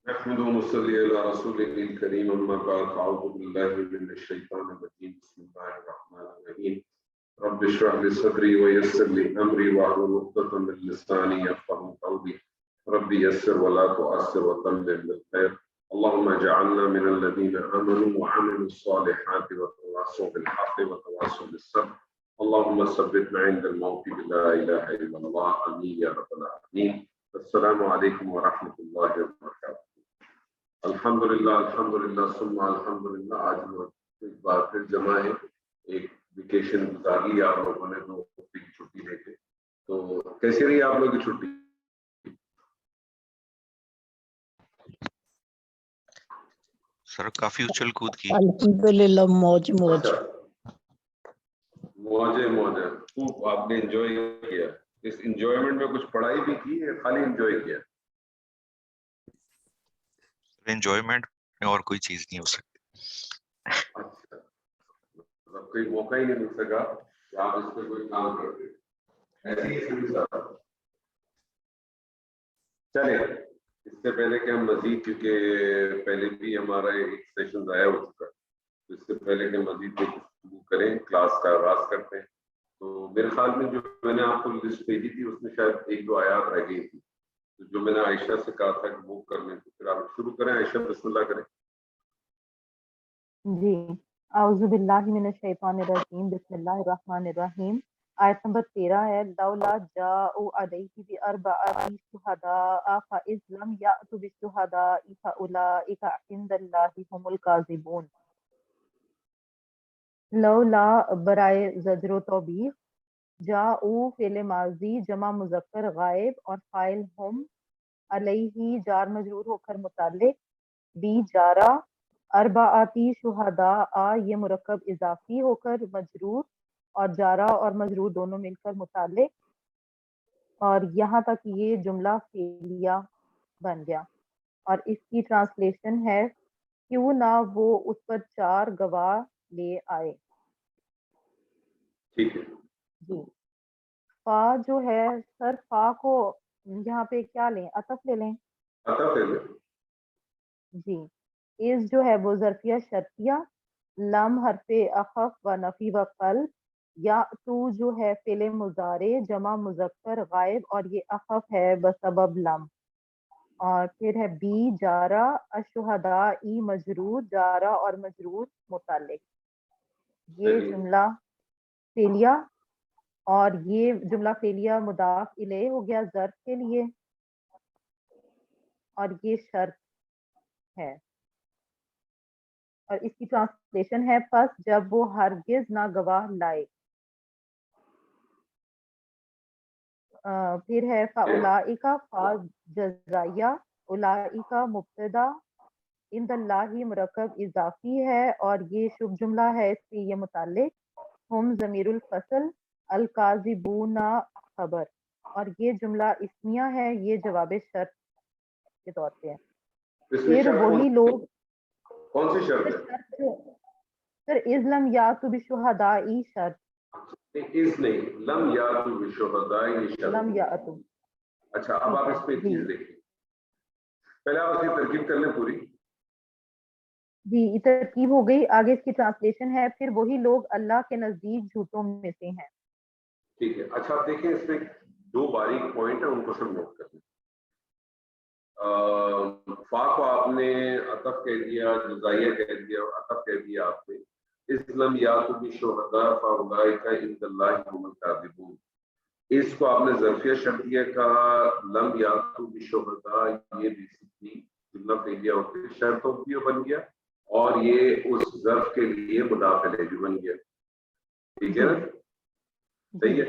نحمده ونصلي على رسوله الكريم أما بعد فأعوذ بالله من الشيطان الرجيم بسم الله الرحمن الرحيم رب اشرح لي صدري ويسر لي أمري واحلل عقدة من لساني يفقهوا قولي رب يسر ولا تعسر وتمم بالخير اللهم اجعلنا من الذين آمنوا وعملوا الصالحات وتواصوا بالحق وتواصوا بالصبر اللهم ثبتنا عند الموت بلا إله إلا الله آمين يا رب العالمين. السلام علیکم ورحمۃ اللہ وبرکاتہ. الحمدللہ ثم الحمدللہ. آج لوگ ایک بار پھر جمع ہے. ایک ویکیشن گزاری آپ لوگوں نے 2 ہفتے کی چھٹی لے کے. تو کیسی رہی آپ لوگوں کی چھٹی؟ سر کافی اچھل کود کی. الحمدللہ موج موج موج خوب آپ نے انجوائے کیا. اس انجوائمنٹ میں کچھ پڑھائی بھی کی ہے خالی انجوائے کیا؟ انجوائمنٹ میں اور کوئی چیز نہیں ہو سکتی. اچھا مطلب کوئی موقع ہی نہیں مل سکا کہ آپ اس پہ کوئی کام کرتے. ایسی ہی سبھی صاحب چلے اس سے پہلے کہ ہم مزید کیونکہ پہلے بھی ہمارا ایک سیشن ضائع ہو چکا تو اس سے پہلے کہ مزید گفتگو کریں کلاس کا آغاز کرتے ہیں. تو میرے خیال میں جو میں نے آپ کو لسٹ بھیجی تھی اس میں شاید 1-2 آیات رہ گئی تھی تو جو میں نے عائشہ سے کہا تھا کہ وہ کر لیں تو پھر آپ شروع کریں. عائشہ بسم اللہ کریں. جی اعوذ باللہ من الشیطان الرجیم بسم اللہ الرحمن الرحیم. آیت نمبر 13 ہے لولا جاءوا علیہ باربعۃ شہداء فاذ لم یأتوا بالشہداء فاولئک عند اللہ هم الکاذبون. لولا برائے زجر و توبیخ، جاءوا فعل ماضی جمع مذکر غائب اور فاعل ہم علیہ جار مجرور ہو کر متعلق بی جارہ اربعاتی شہداء یہ مرکب اضافی ہو کر مجرور اور جارہ اور مجرور دونوں مل کر متعلق اور یہاں تک یہ جملہ فعلیہ بن گیا اور اس کی ٹرانسلیشن ہے کیوں نہ وہ اس پر 4 گواہ لے آئے. ٹھیک ہے جی فا جو ہے سر فا کو یہاں پہ کیا لیں عطف لے لیں. عطف لے لیں. جی اس جو ہے وہ ظرفیہ شرطیہ، لم حرف اخف و نفی و قلب، یا تو جو ہے فعل مضارع جمع مذکر غائب اور یہ اخف ہے بسبب لم. اور پھر ہے بی جارہ الشہداء ای مجرور جارہ اور مجرور متعلق. یہ جملہ فعلیہ اور یہ جملہ فعلیہ مضاف الیہ ہو گیا ظرف کے لیے اور یہ شرط ہے اور اس کی ٹرانسلیشن ہے پس جب وہ ہرگز نہ گواہ لائے. پھر ہے فاولئک فا جزائیہ اولئک مبتدا عند اللہ مرکب اضافی ہے اور یہ شبہ جملہ ہے اس سے یہ متعلق ہم ضمیر الفصل الکاذبون خبر اور یہ جملہ اسمیہ ہے یہ جواب شرط کے طور پہ ہے. پھر وہی لوگ کون سی شرط ہے؟ سر اذلم یاتوا بالشہداء شرط اس نہیں لم یاتوا بالشہداء شرط. لم یاتوا. اچھا اب آپ اس پہ ایک چیز دیکھیں پہلے آپ اس کی ترکیب کر لیں پوری. جی یہ ترکیب ہو گئی. آگے اس کی ٹرانسلیشن ہے پھر وہی لوگ اللہ کے نزدیک جھوٹوں میں سے ہیں. ٹھیک ہے اچھا آپ دیکھیں اس میں 2 باریک پوائنٹ ہیں ان کو سب نوٹ کر لیں. فا کو آپ نے عطف کہہ دیا جزائیہ کہہ دیا اور عطف کہہ دیا آپ نے اسلم یاتوا بالشہداء فاولئک عند اللہ هم الکاذبون. اس کو آپ نے ظرفیہ شرطیہ کہا لم یاتوا بالشہداء یہ بیسکلی جملہ فعلیہ ہوتی ہے شرط بھی بن گیا اور یہ اس ظرف کے لیے مضاف الیہ بھی بن گیا. ٹھیک ہے نا صحیح ہے.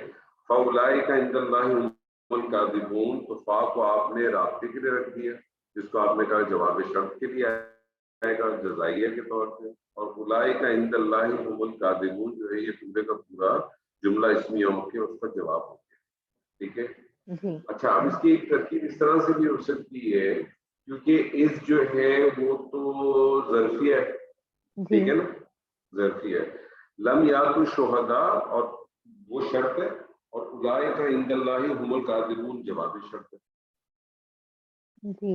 فاولئک عند اللہ هم الکاذبون تو فا کو آپ نے رابطے کے لیے رکھ دیا جس کو آپ نے کہا جواب شرط کے لیے آئے گا جزائیہ کے طور پہ اور اولئک عند اللہ هم الکاذبون جو ہے یہ پورے کا پورا جملہ اسمیہ ہو کے اس کا جواب ہو گیا. ٹھیک ہے. اچھا اب اس کی ایک ترکیب اس طرح سے بھی ہو سکتی ہے کیونکہ اس جو ہے وہ تو ظرفیہ ہے. ٹھیک ہے نا ظرفیہ ہے. لم یاتوا الشہداء اور وہ شرط ہے اور اولئک عند اللہ هم الکاذبون جواب شرط ہے. جی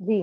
جی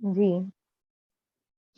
جی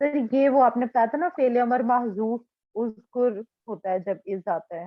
سر یہ وہ آپ نے بتایا تھا نا فعل امر محذوف اذکر ہوتا ہے جب از آتا ہے.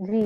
جی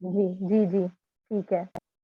جی جی جی ٹھیک ہے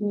جی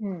ہوں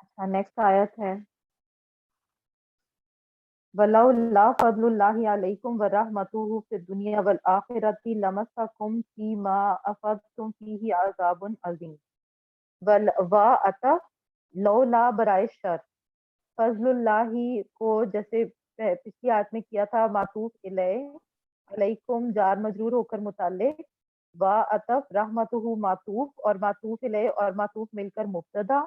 اچھا نیکسٹ آیت ہے وَلَوْلَا فَضْلُ اللَّهِ عَلَيْكُمْ وَرَحْمَتُهُ فِي الدُّنْيَا وَالْآخِرَةِ لَمَسَّكُمْ فِيمَا أَفَضْتُمْ فِيهِ عَذَابٌ عَظِيمٌ وَعَطَفْ لولا برائے شر فضل اللہ کو جیسے پچھلی آیت میں کیا تھا معطوف علیکم جار مجرور ہو کر متعلق وعطف رحمتہ معطوف اور معطوف علیہ اور معطوف مل کر مبتدا.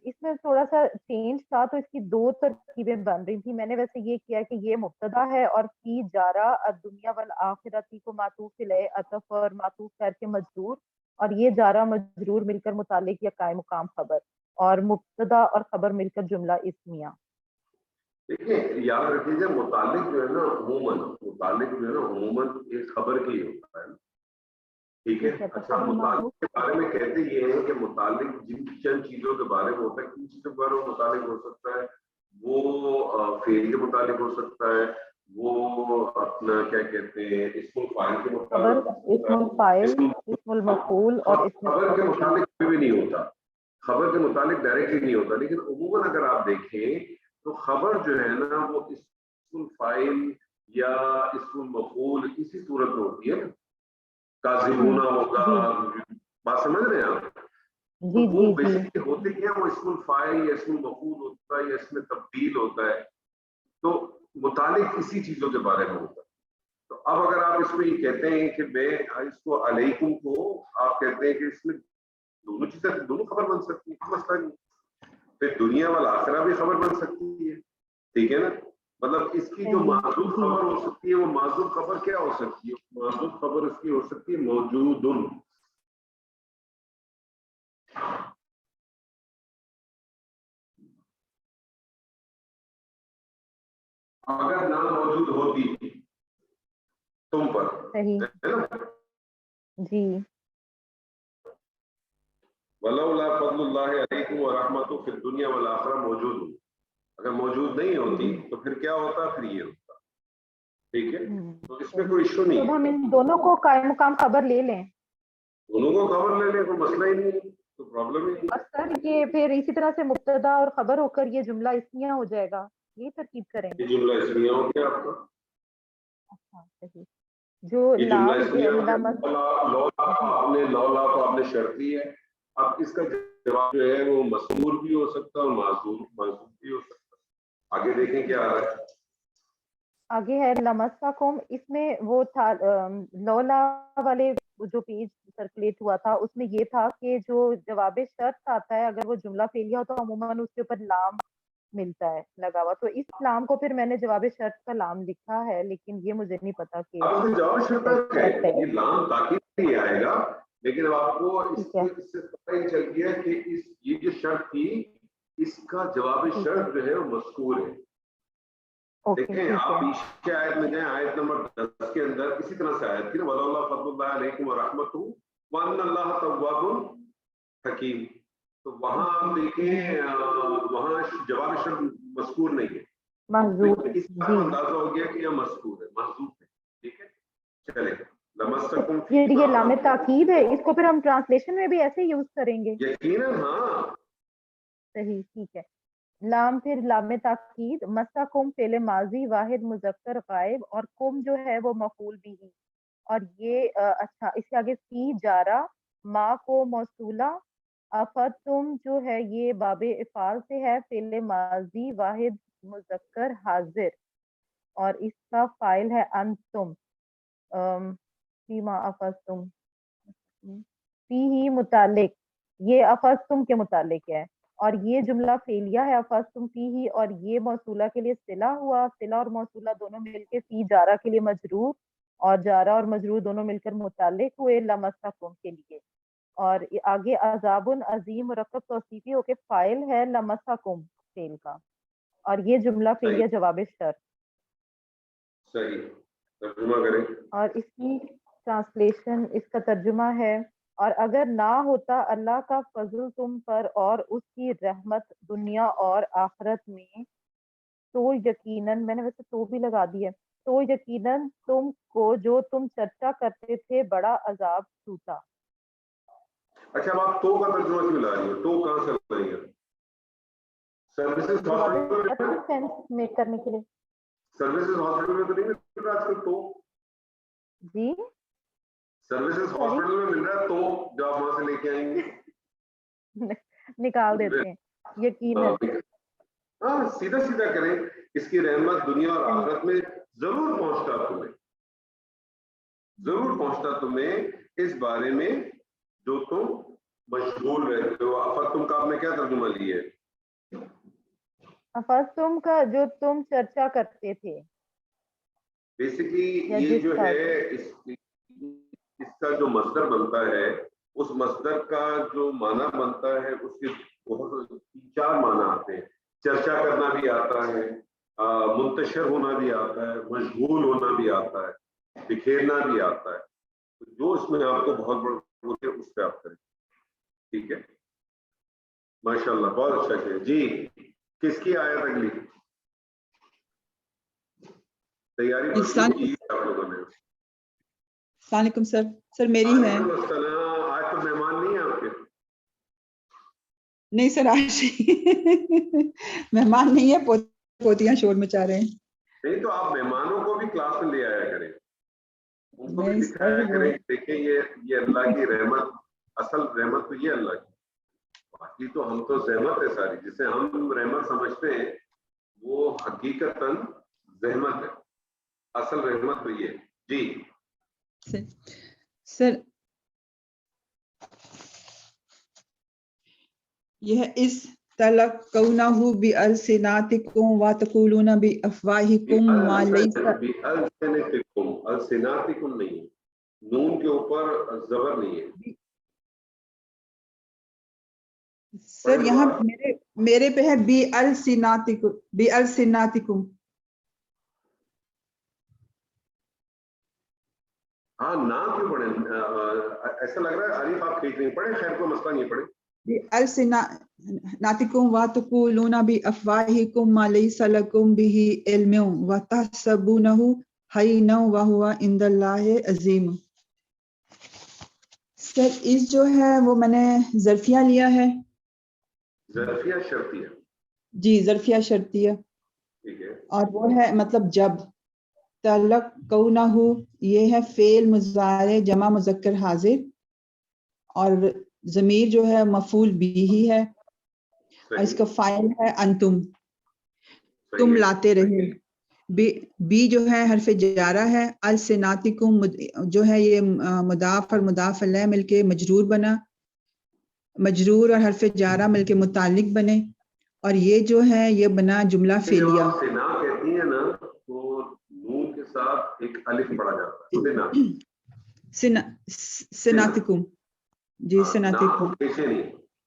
اس میں تھوڑا سا چینج تھا تو اس کی دو ترکیبیں بن رہی تھی. میں نے ویسے یہ کیا کہ یہ مبتدا ہے اور فی جارا الدنیا والآخرتی کو معطوف علیہ عطف اور معطوف کر کے مجرور اور یہ جارا مجرور مل کر متعلق یا قائم مقام خبر اور مبتدا اور خبر مل کر جملہ اسمیہ. دیکھیں یاد رکھیے متعلق جو ہے نا عموماً متعلق جو ہے نا عموماً ایک خبر کی ہوتا ہے. ٹھیک ہے. اچھا, متعلق کے بارے میں کہتے یہ ہیں کہ متعلق جن چند چیزوں کے بارے میں ہوتا ہے, کن چیزوں کے بارے میں متعلق ہو سکتا ہے, وہ فعل کے متعلق ہو سکتا ہے, وہ اپنا کیا کہتے ہیں اسم الفاعل کے خبر متعلق, اسم الفاعل اسم المفعول اور اسم خبر کے الخبر. متعلق کوئی بھی نہیں ہوتا. خبر کے متعلق ڈائریکٹلی نہیں ہوتا. لیکن عموماً اگر آپ دیکھیں تو خبر جو ہے نا وہ اسم الفاعل یا اسم المفعول اسی صورت میں ہوتی ہے. کاظمون ہوگا, بات سمجھ رہے ہیں آپ؟ تو وہ بیسیکلی ہوتے کیا, وہ اسم الفاعل یا اسم المفعول ہوتا ہے یا اس میں تبدیل ہوتا ہے. تو متعلق اسی چیزوں کے بارے میں ہوتا ہے. تو اب اگر آپ اس میں یہ کہتے ہیں کہ میں اس کو علیکم کو آپ کہتے ہیں کہ اس میں دونوں چیزیں دونوں خبر بن سکتی ہیں, مسئلہ نہیں. پھر دنیا والا آخرہ بھی خبر بن سکتی ہے. ٹھیک ہے نا, مطلب اس کی جو معذوف خبر ہو سکتی ہے وہ معذوف خبر کیا ہو سکتی ہے؟ معذوف خبر اس کی ہو سکتی ہے موجود. اگر نہ موجود ہوتی تم پر, ہے نا, جی ولولا فضل اللہ علیکم ورحمتہ فی الدنیا والآخرہ موجود ہوں, اگر موجود نہیں ہوتی تو پھر کیا ہوتا؟ پھر یہ ہوتا. ٹھیک ہے, تو اس میں کوئی ایشو نہیں. تو ہم ان دونوں کو قائم مقام خبر لے لیں, دونوں کو خبر لے لیں, کوئی مسئلہ ہی نہیں ہے, تو پرابلم ہی نہیں. اور سر یہ پھر اسی طرح سے مبتدا اور خبر ہو کر یہ جملہ اسمیہ ہو جائے گا, یہ ترکیب کریں گے. یہ جملہ اسمیہ ہو گیا آپ کا. اچھا صحیح. جو یہ جملہ لام اسمیہ ہو گیا. لامس لولا کو آپ نے شرط دی ہے. اب اس کا جواب جو ہے وہ مذکور بھی ہو سکتا ہے اور معذوف بھی ہو سکتا ہے. آگے دیکھیں کیا آ رہا ہے. آگے ہے لمسکم, اس میں وہ تھا لولا والے جو پیج سرکولیٹ ہوا تھا اس میں یہ تھا کہ جو جواب شرط آتا ہے اگر وہ جملہ فعلیہ ہو تو عموماً اس کے اوپر لام ملتا ہے لگا ہوا. تو اس لام کو پھر میں نے جواب شرط کا لام لکھا ہے, لیکن یہ مجھے نہیں پتا کہ اب اسے جواب شرط ہے, یہ لام تاکید نہیں آئے گا, لیکن اب آپ کو اس سے پتہ ہی چل گیا کہ یہ جو شرط تھی اس کا جواب شرط جو ہے وہ مذکور ہے. دیکھیں آپ پیچھے آیت میں جائیں, آیت نمبر 10 کے اندر اسی طرح سے آیت تھی نا, وَلَوْلَا فَضْلُ اللَّهِ عَلَيْكُمْ وَرَحْمَتُهُ وَأَنَّ اللَّهَ تَوَّابٌ حَكِيمٌ. تو وہاں آپ دیکھیں وہاں جواب شرط مذکور نہیں ہے, اس کا اندازہ ہو گیا کہ یہ مذکور ہے, محذوف ہے. ٹھیک ہے, چلے لمسکم یہ لام تاکید ہے, اس کو پھر ہم ٹرانسلیشن میں بھی ایسے یوز کریں گے. یقیناً ہاں صحیح, ٹھیک ہے. لام پھر لام تاکید, مسکم فعل ماضی واحد مذکر غائب اور کم جو ہے وہ مفعول بھی, اور یہ اچھا اس کے آگے فی جارا ما کو موصولہ افتم جو ہے یہ باب افعال سے ہے فعل ماضی واحد مذکر حاضر اور اس کا فاعل ہے انتم فیما افستم فی ہی متعلق یہ افستم کے متعلق ہے اور یہ جملہ فعلیہ ہے افستم فی ہی اور یہ موصولہ کے لیے صلہ ہوا صلہ اور موصولہ دونوں مل کے فی جارہ کے لیے مجرور اور جارہ اور مجرور دونوں مل کر متعلق ہوئے لمسکم کے لیے اور آگے عذاب عظیم مرکب توصیفی ہو کے فاعل ہے لمسکم فعل کا اور یہ جملہ فعلیہ جواب شرط صحیح ترجمہ کریں اور اس کی ٹرانسلیشن اس کا ترجمہ ہے اور اگر نہ ہوتا اللہ کا فضل تم پر اور اس کی رحمت دنیا اور آخرت میں تو یقیناً میں نے ویسے تو بھی لگا دی ہے تو یقیناً تم کو جو تم چرچا کرتے تھے بڑا عذاب چھوتا. اچھا اب آپ تو کا ترجمہ کیوں لا رہی ہو؟ تو کہاں سے لا رہی ہے؟ سروسز ہاسپٹل سینس میک کرنے کے لیے سروسز ہاسپٹل میں تو نہیں مل رہا آج کل تو جی سروسز ہاسپٹل میں مل رہا ہے تو جو آپ وہاں سے لے کے آئیں گے نکال دیتے ہیں یقیناً ہاں سیدھا سیدھا کریں اس کی رحمت دنیا اور آخرت میں ضرور پہنچتا تمہیں اس بارے میں جو تم مشغول رہتے ہو. افر تم کا آپ نے کیا ترجمہ لی ہے؟ افستم کا جو تم چرچا کرتے تھے بیسیکلی یہ جو ہے اس کا جو مصدر بنتا ہے اس مصدر کا جو معنی بنتا ہے اس کے بہت 4 معنی آتے ہیں. چرچا کرنا بھی آتا ہے منتشر ہونا بھی آتا ہے مشغول ہونا بھی آتا ہے بکھیرنا بھی آتا ہے. جو اس میں آپ کو بہت بڑا اس پہ آپ کریں. ٹھیک ہے ماشاء اللہ بہت اچھا کیا. جی کس کی آیت اگلی تیاری السلام آپ لوگوں نے؟ السلام علیکم سر میری ہے. آج تو مہمان نہیں ہیں آپ کے؟ نہیں سر آج مہمان نہیں ہے پوتیاں شور مچا رہے ہیں. نہیں تو آپ مہمانوں کو بھی کلاس میں لے آیا کریں ان کو بھی نہیں دکھایا سر کریں دیکھیں یہ اللہ کی رحمت اصل رحمت تو یہ اللہ کی. باقی تو ہم تو زحمت ہے ساری جسے ہم رحمت سمجھتے ہیں وہ حقیقتاً زحمت ہے. اصل رحمت تو یہ. جی سر یہ اس تلقونہ بألسناتکم وتقولون بأفواہکم ما لیس السناتکم نہیں ہے نون کے اوپر زبر نہیں ہے. سر یہاں میرے پہ ہے بألسناتکم. ہاں نا کیوں پڑھیں ایسا لگ رہا ہے عارف آپ ٹھیک نہیں پڑھے. خیر کوئی مسئلہ نہیں پڑھے. بألسناتکم وتقولون بأفواہکم ما لیس لکم بہ علم وتحسبونہ ہینا وہو عند اللہ عظیم. سر اس جو ہے وہ میں نے ظرفیہ لیا ہے. ظرفیہ شرطیہ جی ظرفیہ شرطیہ ٹھیک ہے. اور وہ ہے مطلب جب تلقونہ یہ ہے فعل مضارع جمع مذکر حاضر اور ضمیر جو ہے مفعول بھی ہی ہے اور اس کا فاعل ہے انتم تم لاتے رہے. بی جو ہے حرف جارہ ہے. السناتکم جو ہے یہ مضاف اور مضاف الیہ مل کے مجرور بنا مجرور اور حرف جارہ مل کے متعلق بنے اور یہ جو ہے یہ بنا جملہ فعلیہ. سنا کہتی ہیں نا تو نون کے ساتھ ایک الف پڑا جاتا ہے سناتکم. جی سناتکم نہیں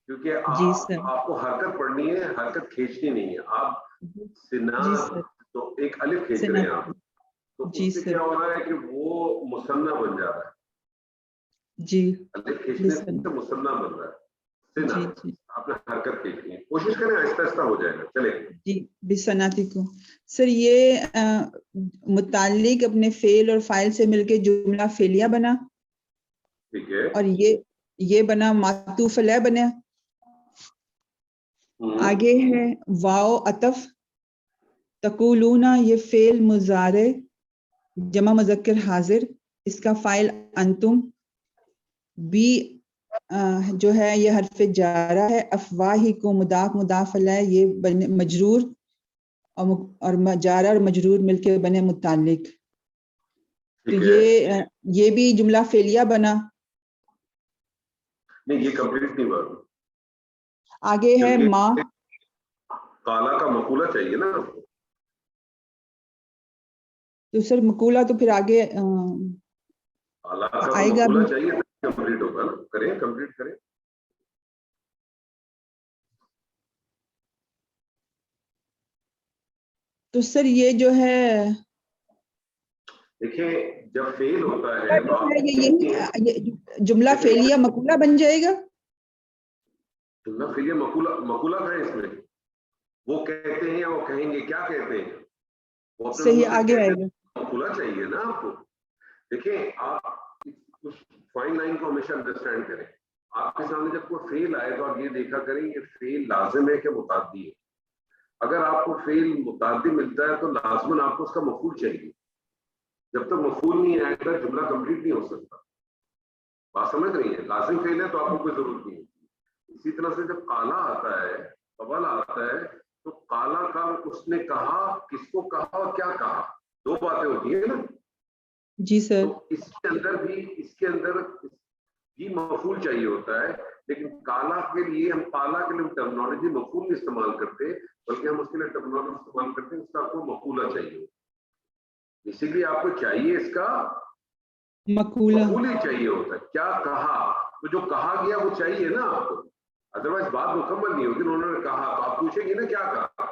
کیونکہ جی سر آپ کو حرکت پڑھنی ہے حرکت کھینچنی نہیں ہے. آپ سنا جی سر تو ایک الف کھینچ رہے ہیں آپ تو جی اس سے سر کیا ہو رہا ہے کہ وہ مثنیٰ بن جا رہا ہے. جی الف کھینچنے سے مثنیٰ بن رہا ہے. جی جی آپ نے حرکت کھینچنی ہے کوشش کریں آہستہ آہستہ ہو جائے گا. چلے جی بسناتکم. سر یہ متعلق اپنے فعل اور فاعل سے مل کے جملہ فعلیہ بنا ٹھیک ہے اور یہ بنا معطوف علیہ بنا. آگے ہے واو عطف تقولون یہ فعل مضارع جمع مذکر حاضر اس کا فائل انتم، بی جو ہے یہ حرف جارہ ہے، افواہی کو مضاف مضاف علیہ یہ بنے مجرور اور جارہ اور مجرور مل کے بنے متعلق. تو ٹھیک ہے. یہ بھی جملہ فعلیہ بنا. نہیں یہ کمپلیٹ نہیں ہوا. آگے ہے ما. کالا کا مقولہ چاہیے نا آپ کو. تو سر مقولہ تو پھر آگے کالا کا آئے گا. مقولہ چاہیے کمپلیٹ ہوگا نا. کریں کمپلیٹ کریں. تو سر یہ جو ہے دیکھیں جب فیل ہوتا ہے تو یہ جملہ فعلیہ مقولہ بن جائے گا. جملہ فعلیہ مقولہ کا ہے اس میں. وہ کہتے ہیں یا وہ کہیں گے کیا کہتے ہیں وہ اپنے صحیح منہ سے آگے کہتے آئے ہیں. گا. مقولہ چاہیے نا آپ کو. دیکھیں آپ کچھ فائن لائن کو ہمیشہ انڈرسٹینڈ کریں. آپ کے سامنے جب کوئی فیل آئے تو آپ یہ دیکھا کریں یہ فیل لازم ہے کہ متعدی ہے. اگر آپ کو فیل متعدی ملتا ہے تو لازماً آپ کو اس کا مفعول چاہیے. جب تک مفعول نہیں آئے گا جملہ کمپلیٹ نہیں ہو سکتا. بات سمجھ رہی ہے. لازم فیل ہے تو آپ کو کوئی ضرورت نہیں. اسی طرح سے جب کالا آتا ہے قبل آتا ہے تو کالا کا اس نے کہا کس کو کہا اور کیا کہا دو باتیں ہوتی ہیں نا. جی سر. تو اس کے اندر بھی مفعول چاہیے ہوتا ہے. لیکن کالا کے لیے ہم کالا کے لیے ٹرمنالوجی مفعول نہیں استعمال کرتے بلکہ ہم اس کے لیے ٹرمنالوجی استعمال کرتے ہیں اس کا آپ کو مقولہ چاہیے. اسی لیے آپ کو چاہیے اس کا مقولہ مقول ہی چاہیے ہوتا ہے. کیا کہا تو جو کہا گیا وہ چاہیے نا آپ کو. ادروائز بات مکمل نہیں ہوگی. انہوں نے کہا تو آپ پوچھیں گے نا کیا کہا.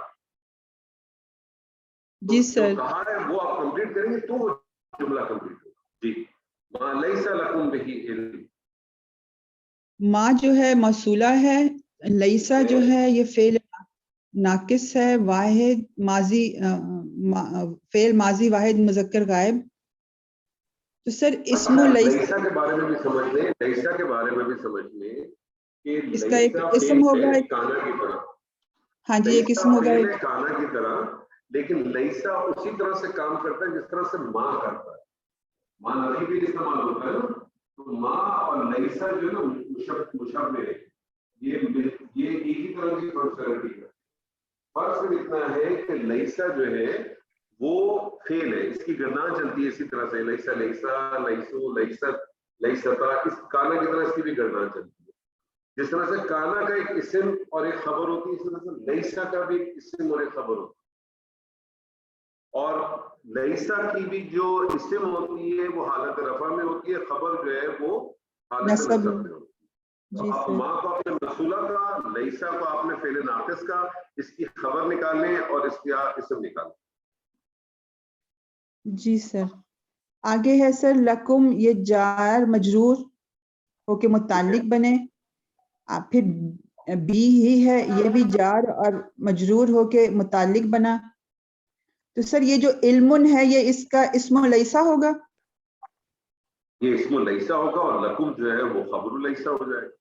جی جو سر. کہا ہے وہ آپ کمپلیٹ کریں گے تو وہ جملہ کمپلیٹ ہوگا. جی. ما لیس لکم بہ علم. ما جو ہے موصولہ ہے. لیسا جو ہے یہ فعل ناقص ہے. واحد ماضی فعل ماضی واحد مذکر غائب. تو سر اسم لیسا کے بارے میں بھی سمجھ لیں. لیسا کے بارے میں بھی سمجھ لیں کہ اس کا ایک لیسا اسم ہوگا. فعل کانا کی طرح. ہاں جی ایک اسم ہوگا. فعل کانا کی طرح. لیکن لیسا اسی طرح سے کام کرتا ہے جس طرح سے ماں کرتا ہے. ماں نفی بھی استعمال ہوتا ہے نا. تو ماں اور لیسا جو ہے نا مشبہ ہے. یہ ایک ہی طرح کی فنکشنلٹی ہے. فرق اتنا ہے کہ لیسا جو ہے وہ فعل ہے. اس کی گردان چلتی ہے اسی طرح سے. لیسا لیسا لیسو لیست لیستا. اس کانا کی طرح اس کی بھی گردان چلتی ہے. جس طرح سے کانا کا ایک اسم اور ایک خبر ہوتی ہے اس طرح سے لیسا کا بھی ایک اسم اور ایک خبر ہوتی ہے. اور لیسا کی بھی جو اسم ہوتی ہے وہ حالت رفع میں ہوتی ہے. خبر جو ہے وہ حالت نصب میں ہوتی ہے. جی آپ سر. ماں کو آپ نے موصولہ کا, لیسا کو آپ نے فعل ناقص کا. اس کی خبر نکالیں اور اس کا اسم نکالیں. جی سر. آگے ہے سر لکم. یہ جار مجرور ہو کے متعلق بنے. پھر بی ہی ہے یہ بھی جار اور مجرور ہو کے متعلق بنا. تو سر یہ جو علم ہے یہ اس کا اسم لیسا ہوگا. یہ اسم لیسا ہوگا اور لکم جو ہے وہ خبر لیسا ہو جائے گا.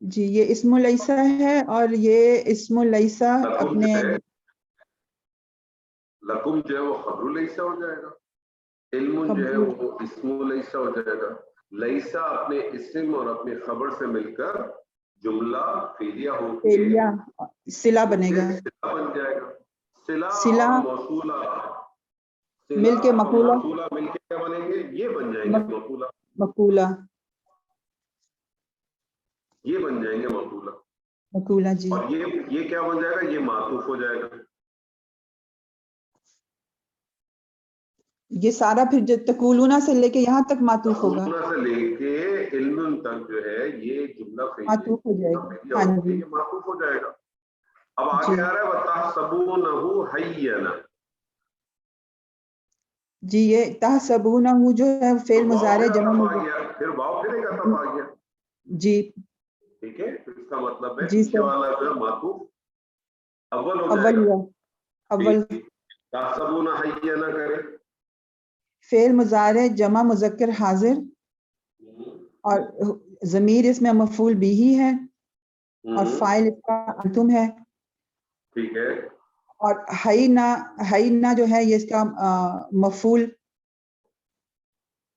جی یہ اسم لیسا ہے اور یہ اسم لیسا اپنے لکم جو ہے وہ خبر لیسا ہو جائے گا. علم جو ہے وہ اسم لیسا ہو جائے گا. لیسا اپنے اسم اور اپنے خبر سے مل کر جملہ فعلیہ ہو کے صلہ بنے گا. صلہ بن جائے گا. صلہ اور موصولہ مل کے مقولہ. موصولہ مل کے کیا بنیں گے؟ یہ بن جائیں گے مقولہ. مقولہ یہ بن جائیں گے مقولہ. مقولہ جی. اور یہ کیا بن جائے گا؟ یہ معطوف ہو جائے گا. یہ سارا پھر جو تقولون سے لے کے یہاں تک معطوف ہوگا. تقولون سے لے کے علم تک جو ہے یہ جملہ معطوف ہو جائے گا. ہاں جی. یہ معطوف ہو جائے گا. اب آگے آ رہا ہے وَتَحْسَبُونَهُ هَيِّنًا. جی یہ تحسبونہ جو ہے فعل مضارع جمع مذکر. پھر واو پھر ایک عطف آ گیا. جی ٹھیک ہے. تو اس کا مطلب ہے جی پیچھے سر. والا جو ہے معطوف اول ہو جائے اول گا. ہوا. اول تحسبونہ حیّنہ کرے. فعل مضارع جمع مذکر حاضر اور ضمیر اس میں مفعول بھی ہی ہے اور فاعل اس کا انتم ہے. ٹھیک ہے. اور حینا جو ہے یہ اس کا مفعول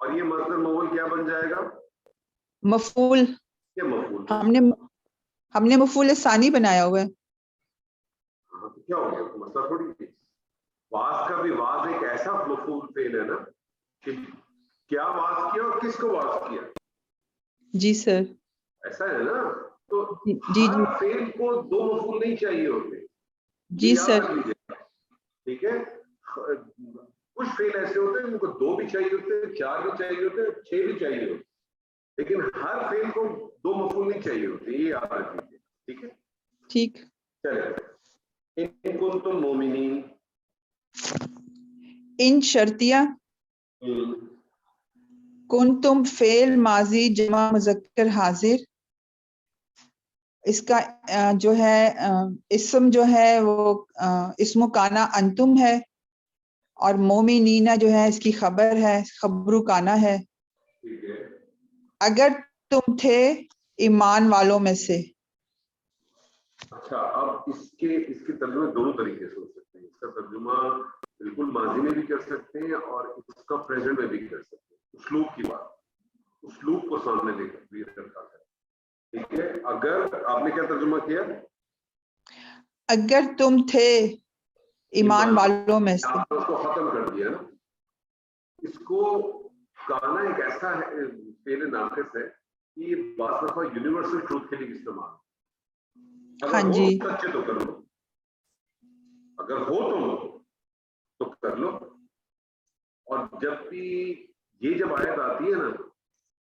اور یہ مصدر مفعول کیا بن جائے گا؟ مفعول یہ مفعول ہم نے مفعول ثانی بنایا ہوا ہے. ہاں، تو کیا ہو گیا؟ تو مسئلہ تھوڑی ہے. واز کا بھی واز ایک ایسا مفعول فعل ہے نا کہ کیا واز کیا اور کس کو واز کیا. جی سر. ایسا ہے نا. تو جی ہر فعل کو دو مفعول نہیں چاہیے ہوتے. جی یاد سر. رکھ لیجیے. ٹھیک ہے. کچھ فعل ایسے ہوتے ہیں ان کو دو بھی چاہیے ہوتے ہیں, چار بھی چاہیے ہوتے ہیں, چھ بھی چاہیے ہوتے ہیں, لیکن ہر فعل کو دو مفعول نہیں چاہیے ہوتے. یہ یاد رکھ لیجیے. ٹھیک ہے. ٹھیک. چلے ان کنتم مومنین. ان شرطیہ. کنتم فعل ماضی جمع مذکر حاضر. اس کا جو ہے اسم جو ہے وہ اسم کانا انتم ہے, اور مومنینا جو ہے اس کی خبر ہے, خبرو کانا ہے. ٹھیک ہے. اگر تم تھے ایمان والوں میں سے. اچھا, اب اس کے ترجمے دونوں طریقے سے ہو سکتے ہیں. اس کا ترجمہ بالکل ماضی میں بھی کر سکتے ہیں اور اس کا پریزنٹ میں بھی کر سکتے ہیں. اسلوب کی بات, اسلوب کو سامنے لے کر بھی رکھا ہے. ٹھیک ہے. اگر آپ نے کیا ترجمہ کیا؟ اگر تم تھے ایمان والوں میں سے. آپ نے اس کو ختم کر دیا نا. اس کو کہنا ایک ایسا فعل ناقص ہے کہ یہ بعض دفعہ یونیورسل ٹروتھ کے لیے استعمال. ہاں اگر ہو جی. سچے تو کر لو, اگر ہو تو کر لو. اور جب بھی یہ جب آیت آتی ہے نا,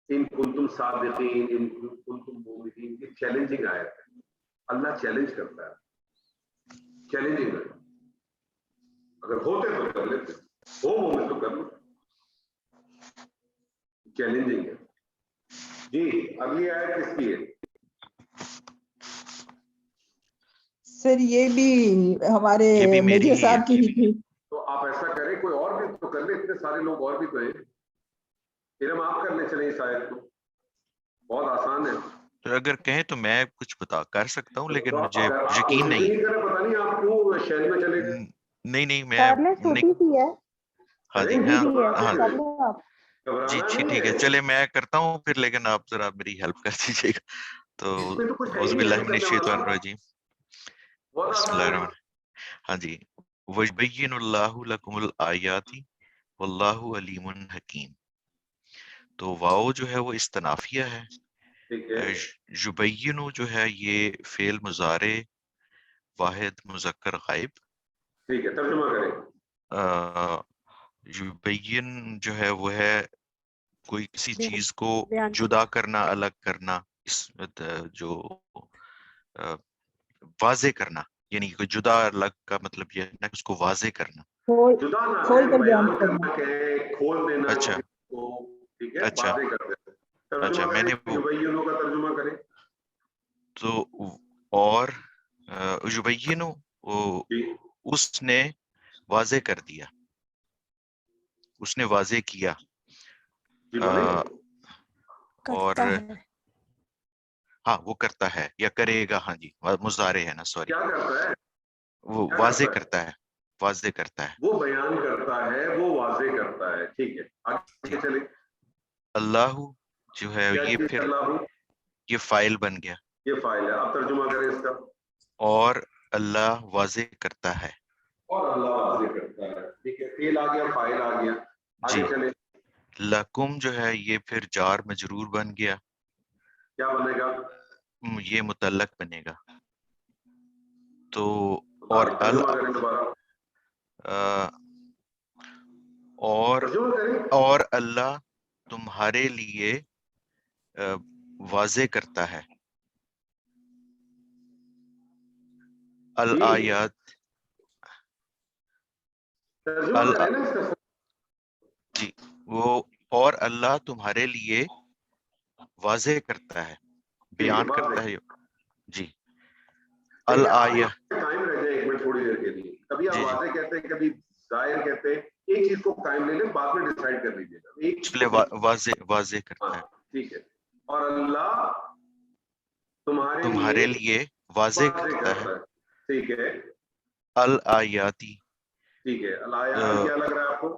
ان کنتم صادقین ان کنتم مومنین, یہ چیلنجنگ آیت ہے. اللہ چیلنج کرتا ہے. چیلنجنگ ہے. اگر ہوتے تو کر لیتے, ہو مومن تو کر لو. چیلنجنگ ہے. جی اگلی آیت کس کی ہے؟ سر یہ بھی ہمارے یہ بھی میری میجر ہی ہے. صاحب کی ہی تھی. تو آپ ایسا کریں, کوئی اور بھی تو کر لے. اتنے سارے لوگ اور بھی تو ہیں. پھر ہم آپ کر لیں چلیں اس آیت کو. بہت آسان ہے. تو اگر کہیں تو میں کچھ بتا کر سکتا ہوں, لیکن تو مجھے اگر آپ یقین کوشش نہیں. نہیں کریں, پتہ نہیں آپ کیوں شہر میں چلے گئے. نہیں میں کر لیں, چھوٹی سی ہے. ہاں جی, کریں ہاں ایزی ہے, ہاں کر لیں آپ. جی ٹھیک ہے. چلے میں کرتا ہوں پھر, لیکن آپ ذرا میری ہیلپ کر دیجیے گا. تو اس میں تو کچھ ہے اعوذ ہی نہیں باللہ ہیلپ من کرنے الشیطان والا. الرجیم. بہت بسم آسان اللہ ہے. الرحمن. ہاں جی. وَيُبَيِّنُ اللَّهُ لَكُمُ الْآيَاتِ وَاللَّهُ عَلِيمٌ حَكِيمٌ. تو واو جو ہے وہ استنافیہ ہے. ٹھیک ہے. یبین جو ہے یہ فعل مضارع واحد مذکر غائب. ٹھیک ہے, ترجمہ کریں. یبین جو ہے وہ ہے کوئی کسی چیز کو بیان جدا کرنا, الگ کرنا, اس جو واضح کرنا, یعنی کوئی جدا الگ کا مطلب یہ ہے نا اس کو واضح کرنا. جدا نہ کھول کہیں, کر بیان بیان کرنا. کرنا کہیں, کھول دینا اچھا کو. ٹھیک ہے, اچھا واضح کر دینا. اچھا, ترجمہ میں نے کریں, وہ یبینو کا ترجمہ کریں. تو اور یبین جی اس نے واضح کر دیا, اس نے واضح کیا. جی بولیں. اور کرتا ہے. ہاں وہ کرتا ہے یا کرے گا. ہاں جی مضارع ہے نا, سوری. کیا کرتا ہے؟ وہ کیا واضح کرتا ہے؟ کرتا ہے, واضح کرتا ہے. وہ بیان کرتا ہے, وہ واضح کرتا ہے. ٹھیک ہے, جی. آگے چلیں. اللہ جو ہے کیا یہ چیز پھر اللہ ہوں؟ یہ فائل بن گیا. یہ فائل ہے. آپ ترجمہ کریں اس کا. اور اللہ واضح کرتا ہے. اور اللہ واضح کرتا ہے. ٹھیک ہے, فعل آ گیا, فائل آ گیا. جی. آگے چلیں. لکم جو ہے یہ پھر جار مجرور بن گیا. کیا بنے گا؟ یہ متعلق بنے گا. تو اور ترجمہ کریں دوبارہ. ترجمہ کریں. اور اللہ تمہارے لیے واضح کرتا ہے الآیات. ترجمہ کریں نا اس کا. جی وہ اور اللہ تمہارے لیے واضح کرتا ہے, بیان کرتا ہے. جی الآیہ. قائم رہ جائے ایک منٹ تھوڑی دیر کے لیے. کبھی آپ جی جی واضح کہتے ہیں, کبھی ظاہر کہتے ہیں. ایک چیز کو قائم لے لیں, بعد میں ڈیسائیڈ کر لیجیے گا. ایک چلے واضح کرتا ہے. ٹھیک ہے. اور اللہ تمہارے لیے واضح کرتا ہے ٹھیک ہے. الآیاتی. ٹھیک ہے, الآیات کیا لگ رہا ہے آپ کو؟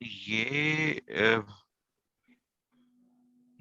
یہ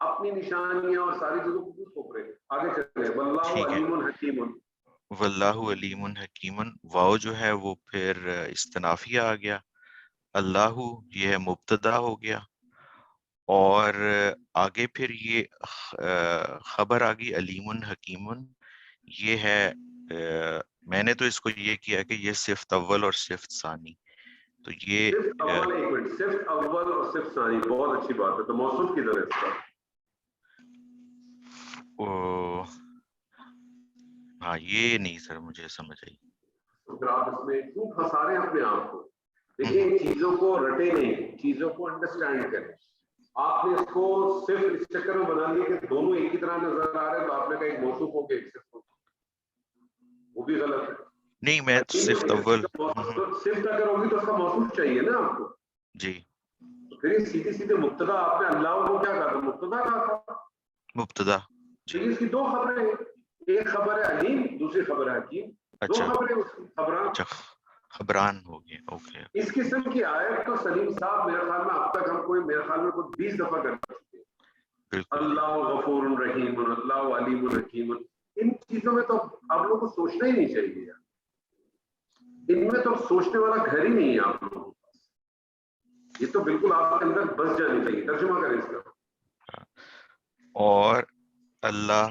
اپنی نشانیاں اور ساری چیزوں کو کیوں تھوپ رہے؟ آگے چلتے ہیں. واللہ ٹھیک ہے. علیم حکیم. واللہ علیم حکیم، واو جو ہے وہ پھر استنافیہ آ گیا. اللہ یہ ہے مبتدا ہو گیا، اور آگے پھر یہ خبر آ گئی علیم حکیم. یہ ہے میں نے تو اس کو یہ کیا کہ یہ صفت اول اور صفت ثانی. تو یہ صفت اول، ایک منٹ، صفت اول اور صفت ثانی، بہت اچھی بات ہے. تو موصوف کدھر ہے اس کا؟ ہاں یہ نہیں سر مجھے سمجھ آئی. تو پھر آپ اس میں کیوں پھنسا رہے ہیں اپنے آپ کو؟ دیکھیں چیزوں کو رٹے نہیں، چیزوں کو انڈرسٹینڈ کریں. آپ نے اس کو صرف اس چکر میں بنا لیا کہ دونوں ایک ہی طرح نظر آ رہے ہیں، تو آپ نے کہا ایک موصوف ہو کے ایک صفت ہو، وہ بھی غلط ہے. نہیں میں صفت اول صفت اگر ہوگی تو اس کا موصوف چاہیے نا آپ کو. جی تو پھر یہ سیدھے سیدھے مبتدا آپ نے اللہ کو کیا کہا تھا؟ مبتدا کہا تھا. مبتدا. تو اس کی دو خبریں ہیں، ایک خبر ہے علیم، دوسری خبر ہے حکیم. دو اچھا خبریں اس کی، خبران. اچھا خبران ہو گئے. اوکے. اس قسم کی آیت تو سلیم صاحب میرے خیال میں اب تک ہم کوئی، میرے خیال میں کوئی 20 دفعہ کر چکے ہیں. بالکل. اللہ غفور رحیم، اللہ علیم حکیم. ان چیزوں میں تو آپ لوگوں کو سوچنا ہی نہیں چاہیے یار. ان میں تو سوچنے والا گھر ہی نہیں ہے آپ لوگوں کو. یہ تو بالکل آپ کے اندر بس جانی چاہیے. ترجمہ کریں اس کا. اور اللہ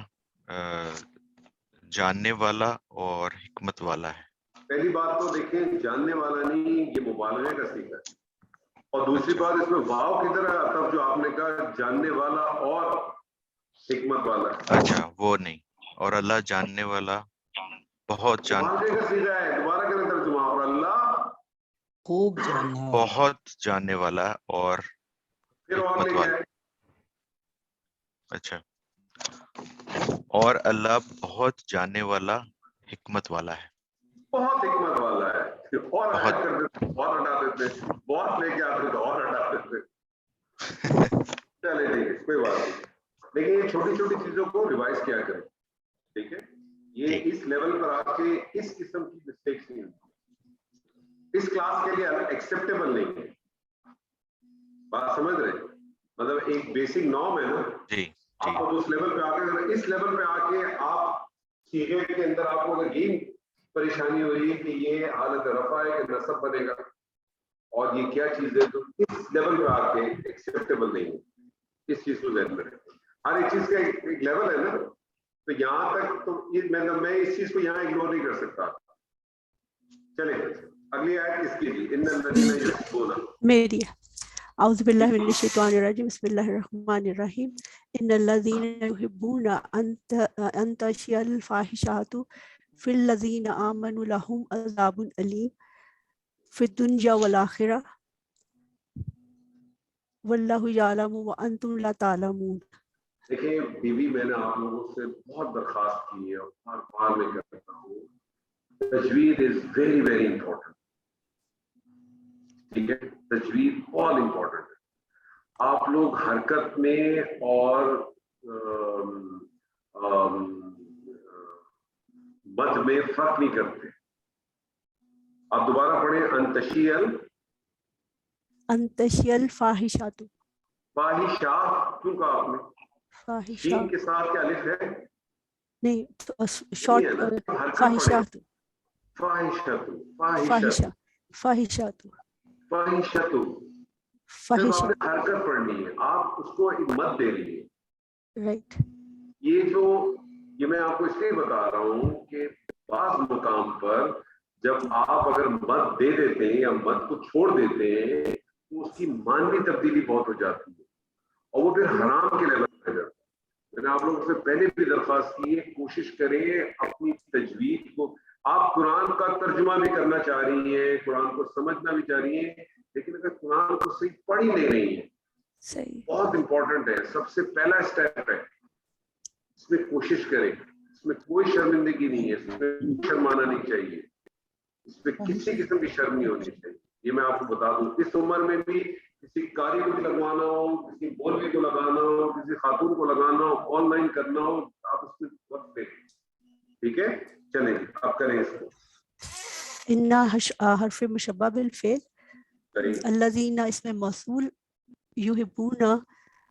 جاننے والا اور حکمت والا ہے. پہلی بات تو دیکھیں، جاننے والا نہیں، یہ مبالغے کا صیغہ ہے. اور دوسری بات اس میں واو کدھر ہے؟ تب جو آپ نے کہا جاننے والا اور حکمت والا. اچھا وہ نہیں، اور اللہ جاننے والا بہت مبالغے کا صیغہ ہے. دوبارہ کریں ترجمہ. اور اللہ خوب جاننے والا. بہت جاننے والا اور پھر اور حکمت لے والا. جائے. اچھا اور اللہ بہت جاننے والا حکمت والا ہے. بہت حکمت والا ہے. اور بہت. ایڈ کر دیتے، اور ہٹا دیتے، بہت لے کے آتے تو اور ہٹا دیتے. چلے ٹھیک ہے، کوئی بات نہیں. لیکن یہ چھوٹی چھوٹی چیزوں کو ریوائز کیا کریں. ٹھیک ہے، یہ اس لیول پر آ کے اس قسم کی مسٹیکس نہیں ہوتی. اس کلاس کے لیے ایکسیپٹیبل نہیں ہے. بات سمجھ رہے ہیں؟ مطلب ایک بیسک نارم ہے نا. جی آپ کو اس لیول پہ آ کے، اس لیول پہ آ کے آپ سیغے کے اندر آپ کو اگر یہی پریشانی ہو رہی ہے کہ یہ حالت رفع ہے کہ نصب بنے گا اور یہ کیا چیز ہے، تو اس لیول پہ آ کے ایکسیپٹیبل نہیں ہے. اس چیز کو ذہن میں رکھیں. ہر ایک چیز کا ایک لیول ہے نا. تو یہاں تک تو میں اس چیز کو یہاں اگنور نہیں کر سکتا. چلیں اگلی آیت کس کی تھی؟ ان الذین یحبون. میری اعوذ باللہ من الشیطان الرجیم بسم اللہ الرحمن الرحیم ان الذین یحبون ان تشیع الفاحشۃ فی الذین آمنوا لهم عذاب علیم فی الدنیا والآخرہ واللہ یعلم وانتم لا تعلمون. دیکھیں بیوی، میں نے آپ لوگوں سے بہت درخواست کی ہے اور ہر بار میں کرتا ہوں، تجوید از ویری ویری امپورٹنٹ. ٹھیک ہے، تجوید بہت امپورٹنٹ ہے. آپ لوگ حرکت میں اور مد میں فرق نہیں کرتے. آپ دوبارہ پڑھیں. ان تشیع الفاحشۃ. فاحشات کیوں کہا آپ نے؟ فاحشہ شین کے ساتھ کیا الف ہے؟ نہیں، شارٹ فاحشات. فاحشۃ. فاحشہ فاحشات فاحشۃ. صرف آپ فاحشہ. نے حرکت پڑھنی ہے، آپ اس کو ایک مد دے رہی ہے. رائٹ. یہ میں آپ کو اس لیے بتا رہا ہوں کہ بعض مقام پر جب آپ اگر مد دے دیتے ہیں یا مد کو چھوڑ دیتے ہیں تو اس کی معنوی تبدیلی بہت ہو جاتی ہے اور وہ پھر حرام کے لیول پہ جاتا ہے. میں نے آپ لوگوں سے پہلے بھی درخواست کی ہے، کوشش کریں اپنی تجوید کو. آپ قرآن کا ترجمہ بھی کرنا چاہ رہی ہیں، قرآن کو سمجھنا بھی چاہ رہی ہیں، لیکن اگر قرآن کو صحیح پڑھ ہی نہیں رہی ہیں، صحیح. بہت امپورٹنٹ ہے. سب سے پہلا اسٹیپ ہے، اس میں کوشش کریں. اس میں کوئی شرمندگی نہیں ہے، اس میں شرمانا نہیں چاہیے، اس میں کسی قسم کی شرم نہیں ہونی چاہیے. یہ میں آپ کو بتا دوں. اس عمر میں بھی کسی قاری کو بھی لگوانا ہو، کسی مولوی کو لگانا ہو، کسی خاتون کو لگانا ہو، آن لائن کرنا ہو، آپ اس میں وقت دیں. ٹھیک ہے، چلیں آپ کریں اس کو. ان حرف مشبہ بالفعل، الذین اس میں موصول، یحبون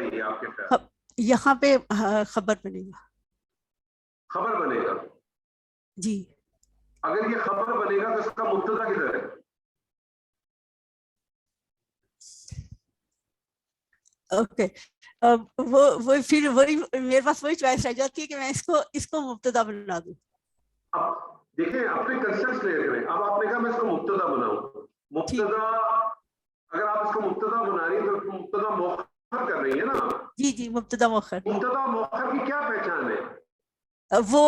بتائیے آپ کے خیال. یہاں پہ خبر بنے گا. خبر بنے گا جی. اگر یہ خبر بنے گا تو اس کا مبتدا کدھر ہے؟ اوکے وہ پھر وہی میرے پاس وہی چوائس رہ جاتی ہے کہ میں اس کو مبتدا بنا دوں. اب دیکھیں اپنے کنسپٹ کلیئر کریں. اب آپ نے کہا میں اس کو مبتدا بناؤں. مبتدا اگر آپ اس کو مبتدا بنا رہی ہیں تو مبتدا مؤخر کر رہی ہے نا. جی جی مبتدا مؤخر. مبتدا مؤخر کی کیا پہچان ہے؟ وہ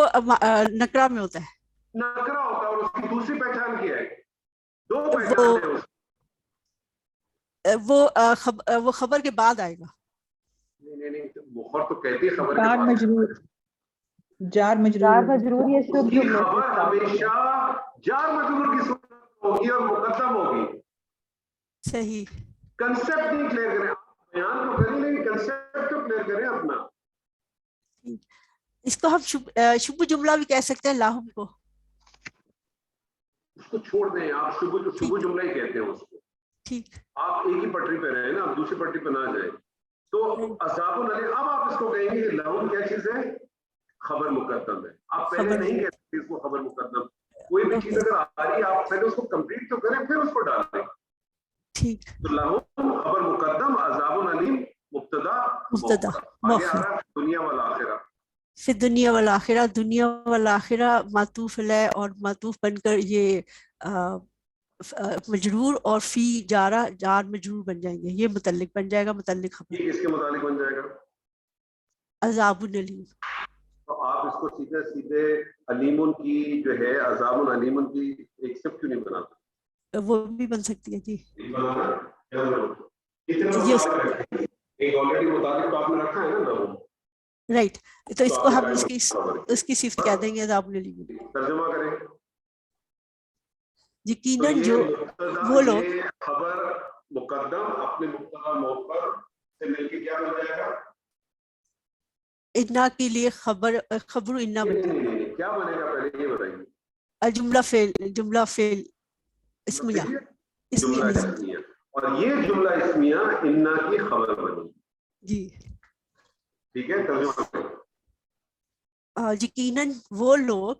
نکرہ میں ہوتا ہے. نکرہ ہوتا ہے اور اس کی دوسری پہچان کیا ہے؟ دو پہچان ہے. وہ خبر کے بعد آئے گا. نہیں مؤخر تو کہتی ہے خبر کے جار بعد. مجرور جار جار مجرور مجرور یہ شبہ کی جملے سے خبر start ہوگی. ہمیشہ جار مجرور کی صورت ہوگی اور مقدم ہوگی. صحیح. کنسپٹ نہیں کلیئر کریں. بیان تو کریں لیکن کنسپٹ تو کلیئر کریں اپنا. اس کو ہم شبہ جملہ بھی کہہ سکتے ہیں لاہم کو. اس کو چھوڑ دیں آپ. شبہ جملہ ہی کہتے ہیں اس کو. ٹھیک. آپ ایک ہی پٹری پہ رہیں نا, دوسری پٹری پہ نہ جائیں. تو عذاب العلیم اب آپ اس کو کہیں گے کہ لاہم کیا چیز ہے؟ خبر مقدم ہے. آپ پہلے نہیں کہہ سکتے اس کو خبر مقدم. کوئی بھی چیز اگر آ رہی ہے آپ پہلے اس کو کمپلیٹ تو کریں پھر اس کو ڈالیں. ٹھیک. تو لاہم خبر مقدم, عذاب العلیم مبتدا آگے آ رہا دنیا والآخرہ. پھر دنیا والآخرہ. دنیا والآخرہ معطوف علیہ اور معطوف بن کر یہ مجرور اور فی جار مجرور بن جائیں گے. یہ متعلق بن جائے گا. متعلق خبر یہ کس کے متعلق بن جائے گا؟ عذاب العلیم. تو آپ اس کو سیدھے علیمن کی جو ہے عذاب العلیمن کی ایک سب کیوں نہیں بناتے؟ وہ بھی بن سکتی ہے. جی ایک آلریڈی متعلق تو آپ نے رکھا ہے نا لہم. رائٹ. تو اس کو ہم اس کی صفت کہہ دیں گے عذاب العلیم. ترجمہ کریں. یقیناً جو وہ لوگ خبر مقدم اپنے مبتدا مؤخر سے مل کے کیا بن جائے گا؟ انا کے لیے خبر انا بن جائے گا. کیا بنے گا پہلے یہ بتائیے. جملہ فعل اسمیہ. اور یہ جملہ اسمیہ انا کی خبر بنی. جی ٹھیک ہے. ترجمہ کریں. یقیناً وہ لوگ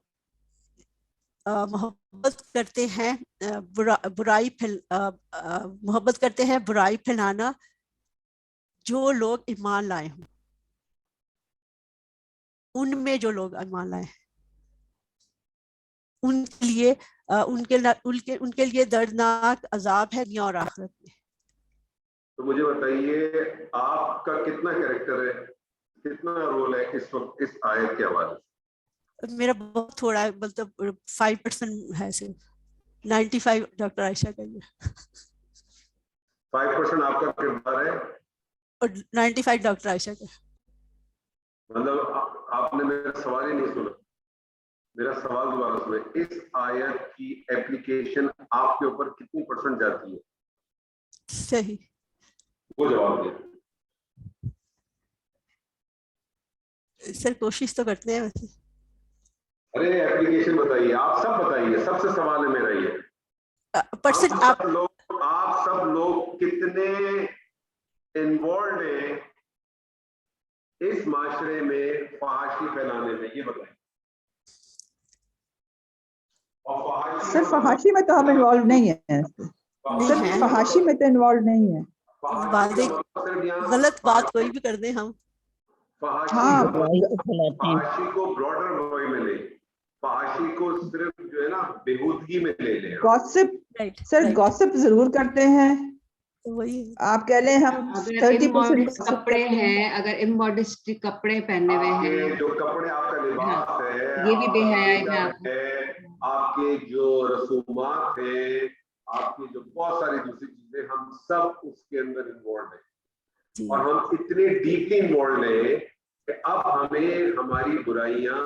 محبت کرتے ہیں برائی پھیلانا جو لوگ ایمان لائے ہوں. ان میں جو لوگ ایمان لائے ہیں ان کے لیے دردناک عذاب ہے دنیا اور آخرت میں. تو مجھے بتائیے آپ کا کتنا کریکٹر ہے, کتنا رول ہے اس وقت اس آیت کے حوالے سے؟ میرا بہت تھوڑا ہے, مطلب 5% ہے صرف. 95 ڈاکٹر عائشہ کا ہی ہے. 5% آپ کا کردار ہے اور 95 ڈاکٹر عائشہ کا. مطلب آپ نے میرا سوال ہی نہیں سنا. میرا سوال دوبارہ سنیں. اس آیت کی اپلیکیشن آپ کے اوپر کتنی % جاتی ہے؟ صحیح. وہ جواب دیں. سر کوشش تو کرتے ہیں ویسے. ارے اپلیکیشن بتائیے. آپ سب بتائیے. سب سے سوال ہے میرا یہ. پرسنٹ آپ سب لوگ کتنے انوالوڈ ہیں اس معاشرے میں فحاشی پھیلانے میں, یہ بتائیں. صرف فحاشی میں تو ہم انوالو نہیں ہیں. صرف فحاشی میں تو انوالو نہیں ہے. غلط بات کوئی بھی کر دیں ہم. ہاں فحاشی کو براڈر وے میں لیں. فحاشی کو صرف جو ہے نا بےہودگی میں لے لیں. گوسپ سر گوسپ ضرور کرتے ہیں. وہی آپ کہہ لیں ہم 30% کپڑے ہیں, اگر اموڈسٹ کپڑے پہنے ہوئے ہیں, جو کپڑے آپ کا لباس ہے, یہ بھی بے حیائی میں آپ آپ کے جو رسومات ہیں, آپ کی جو بہت ساری دوسری چیزیں, ہم سب اس کے اندر انوالوڈ ہیں. اور ہم اتنے ڈیپلی انوالوڈ ہیں کہ اب ہمیں ہماری برائیاں,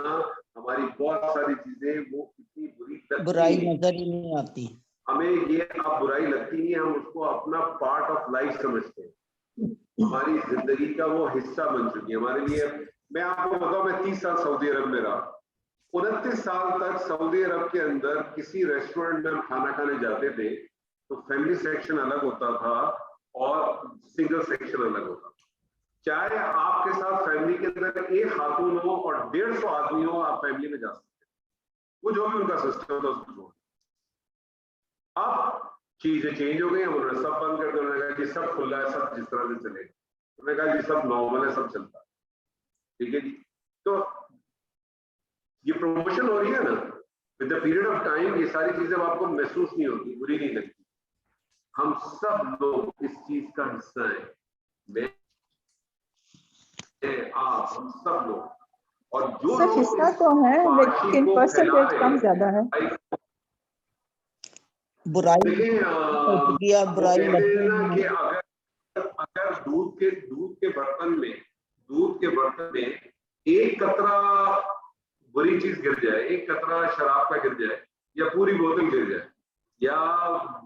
ہماری بہت ساری چیزیں وہ اتنی برائی نظر ہی نہیں آتی. ہمیں یہ اب برائی لگتی نہیں, ہم اس کو اپنا پارٹ آف لائف سمجھتے ہیں. ہماری زندگی کا وہ حصہ بن چکی ہے ہمارے لیے. میں آپ کو بتاؤں, میں 30 سال سعودی عرب میں رہا. 29 سال تک سعودی عرب کے اندر کسی ریسٹورینٹ میں ہم کھانا کھانے جاتے تھے تو فیملی سیکشن الگ ہوتا تھا اور سنگل سیکشن الگ ہوتا تھا. چاہے آپ کے ساتھ فیملی کے اندر ایک خاتون ہو اور 150 آدمی ہو, آپ فیملی میں جا سکتے ہیں, وہ جو بھی ان کا سسٹم تھا اس کو چھوڑ. اب چیزیں چینج ہو گئی ہیں, انہوں نے سب بند کر دیا, انہوں نے کہا جی سب کھلا ہے, سب جس طرح سے چلے گا, انہوں نے کہا جی سب نارمل ہے, سب چلتا ہے, ٹھیک ہے جی. تو یہ پروموشن ہو رہی ہے نا, with the period of time یہ ساری چیزیں آپ کو محسوس نہیں ہوتی, بری نہیں لگتی. ہم سب لوگ اس چیز کا حصہ ہیں, میں آپ ہم سب لوگ, اور جو سر لوگ حصہ اس تو ہے فحاشی لیکن کو پرسنٹیج پھیلا کم رہے زیادہ ہے. برائی دیکھیں کیا وہ برائی کہتے ہیں لگتی نا ہے. کہ اگر دودھ کے برتن میں ایک قطرہ بری چیز گر جائے, ایک قطرہ شراب کا گر جائے, یا پوری بوتل گر جائے, یا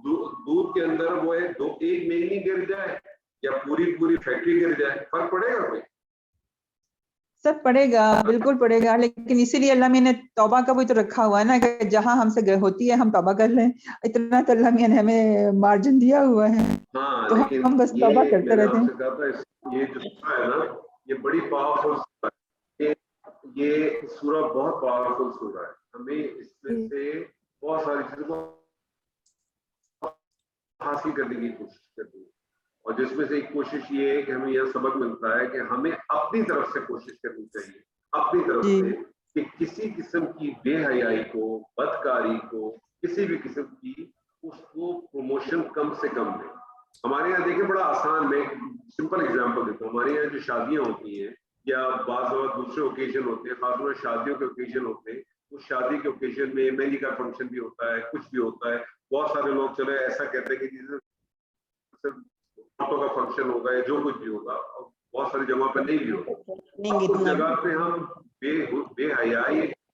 دودھ کے اندر وہ ایک مینگنی گر جائے, یا پوری فیکٹری گر جائے, فرق پڑے گا کوئی؟ سر پڑے گا, بالکل پڑے گا, لیکن اسی لیے اللہ میاں نے توبہ کا بھی تو رکھا ہوا ہے نا کہ جہاں ہم سے ہوتی ہے ہم توبہ کر لیں. اتنا تو اللہ میاں نے ہمیں مارجن دیا ہوا ہے, ہاں, تو لیکن ہم بس یہ توبہ میں کرتے نے رہتے آپ ہیں. سے کہا تھا یہ جو سورہ ہے نا یہ بڑی پاورفل سورہ ہے, یہ سورہ بہت پاورفل سورہ ہے. ہمیں اس میں سے بہت ساری چیزوں کو حاصل کرنے کی کوشش کرنی ہے, اور جس میں سے ایک کوشش یہ ہے کہ ہمیں یہ سبق ملتا ہے کہ ہمیں اپنی طرف سے کوشش کرنی چاہیے, اپنی طرف جی سے, کہ کسی قسم کی بے حیائی کو, بدکاری کو, کسی بھی قسم کی اس کو پروموشن کم سے کم دیں. ہمارے یہاں دیکھیں بڑا آسان, میں سمپل اگزامپل دیتا ہوں. ہمارے یہاں جو شادیاں ہوتی ہیں یا بعض اور دوسرے اوکیزن ہوتے ہیں, خاص طور پر شادیوں کے اوکیزن ہوتے ہیں, اس شادی کے اوکیزن میں مہندی کا فنکشن بھی ہوتا ہے, کچھ بھی ہوتا ہے, بہت سارے لوگ چلے ایسا کہتے ہیں کہ فوٹو کا فنکشن ہوگا یا جو کچھ بھی ہوگا, اور بہت ساری جگہوں پہ نہیں بھی ہوگا. اب اس جگہ پہ ہم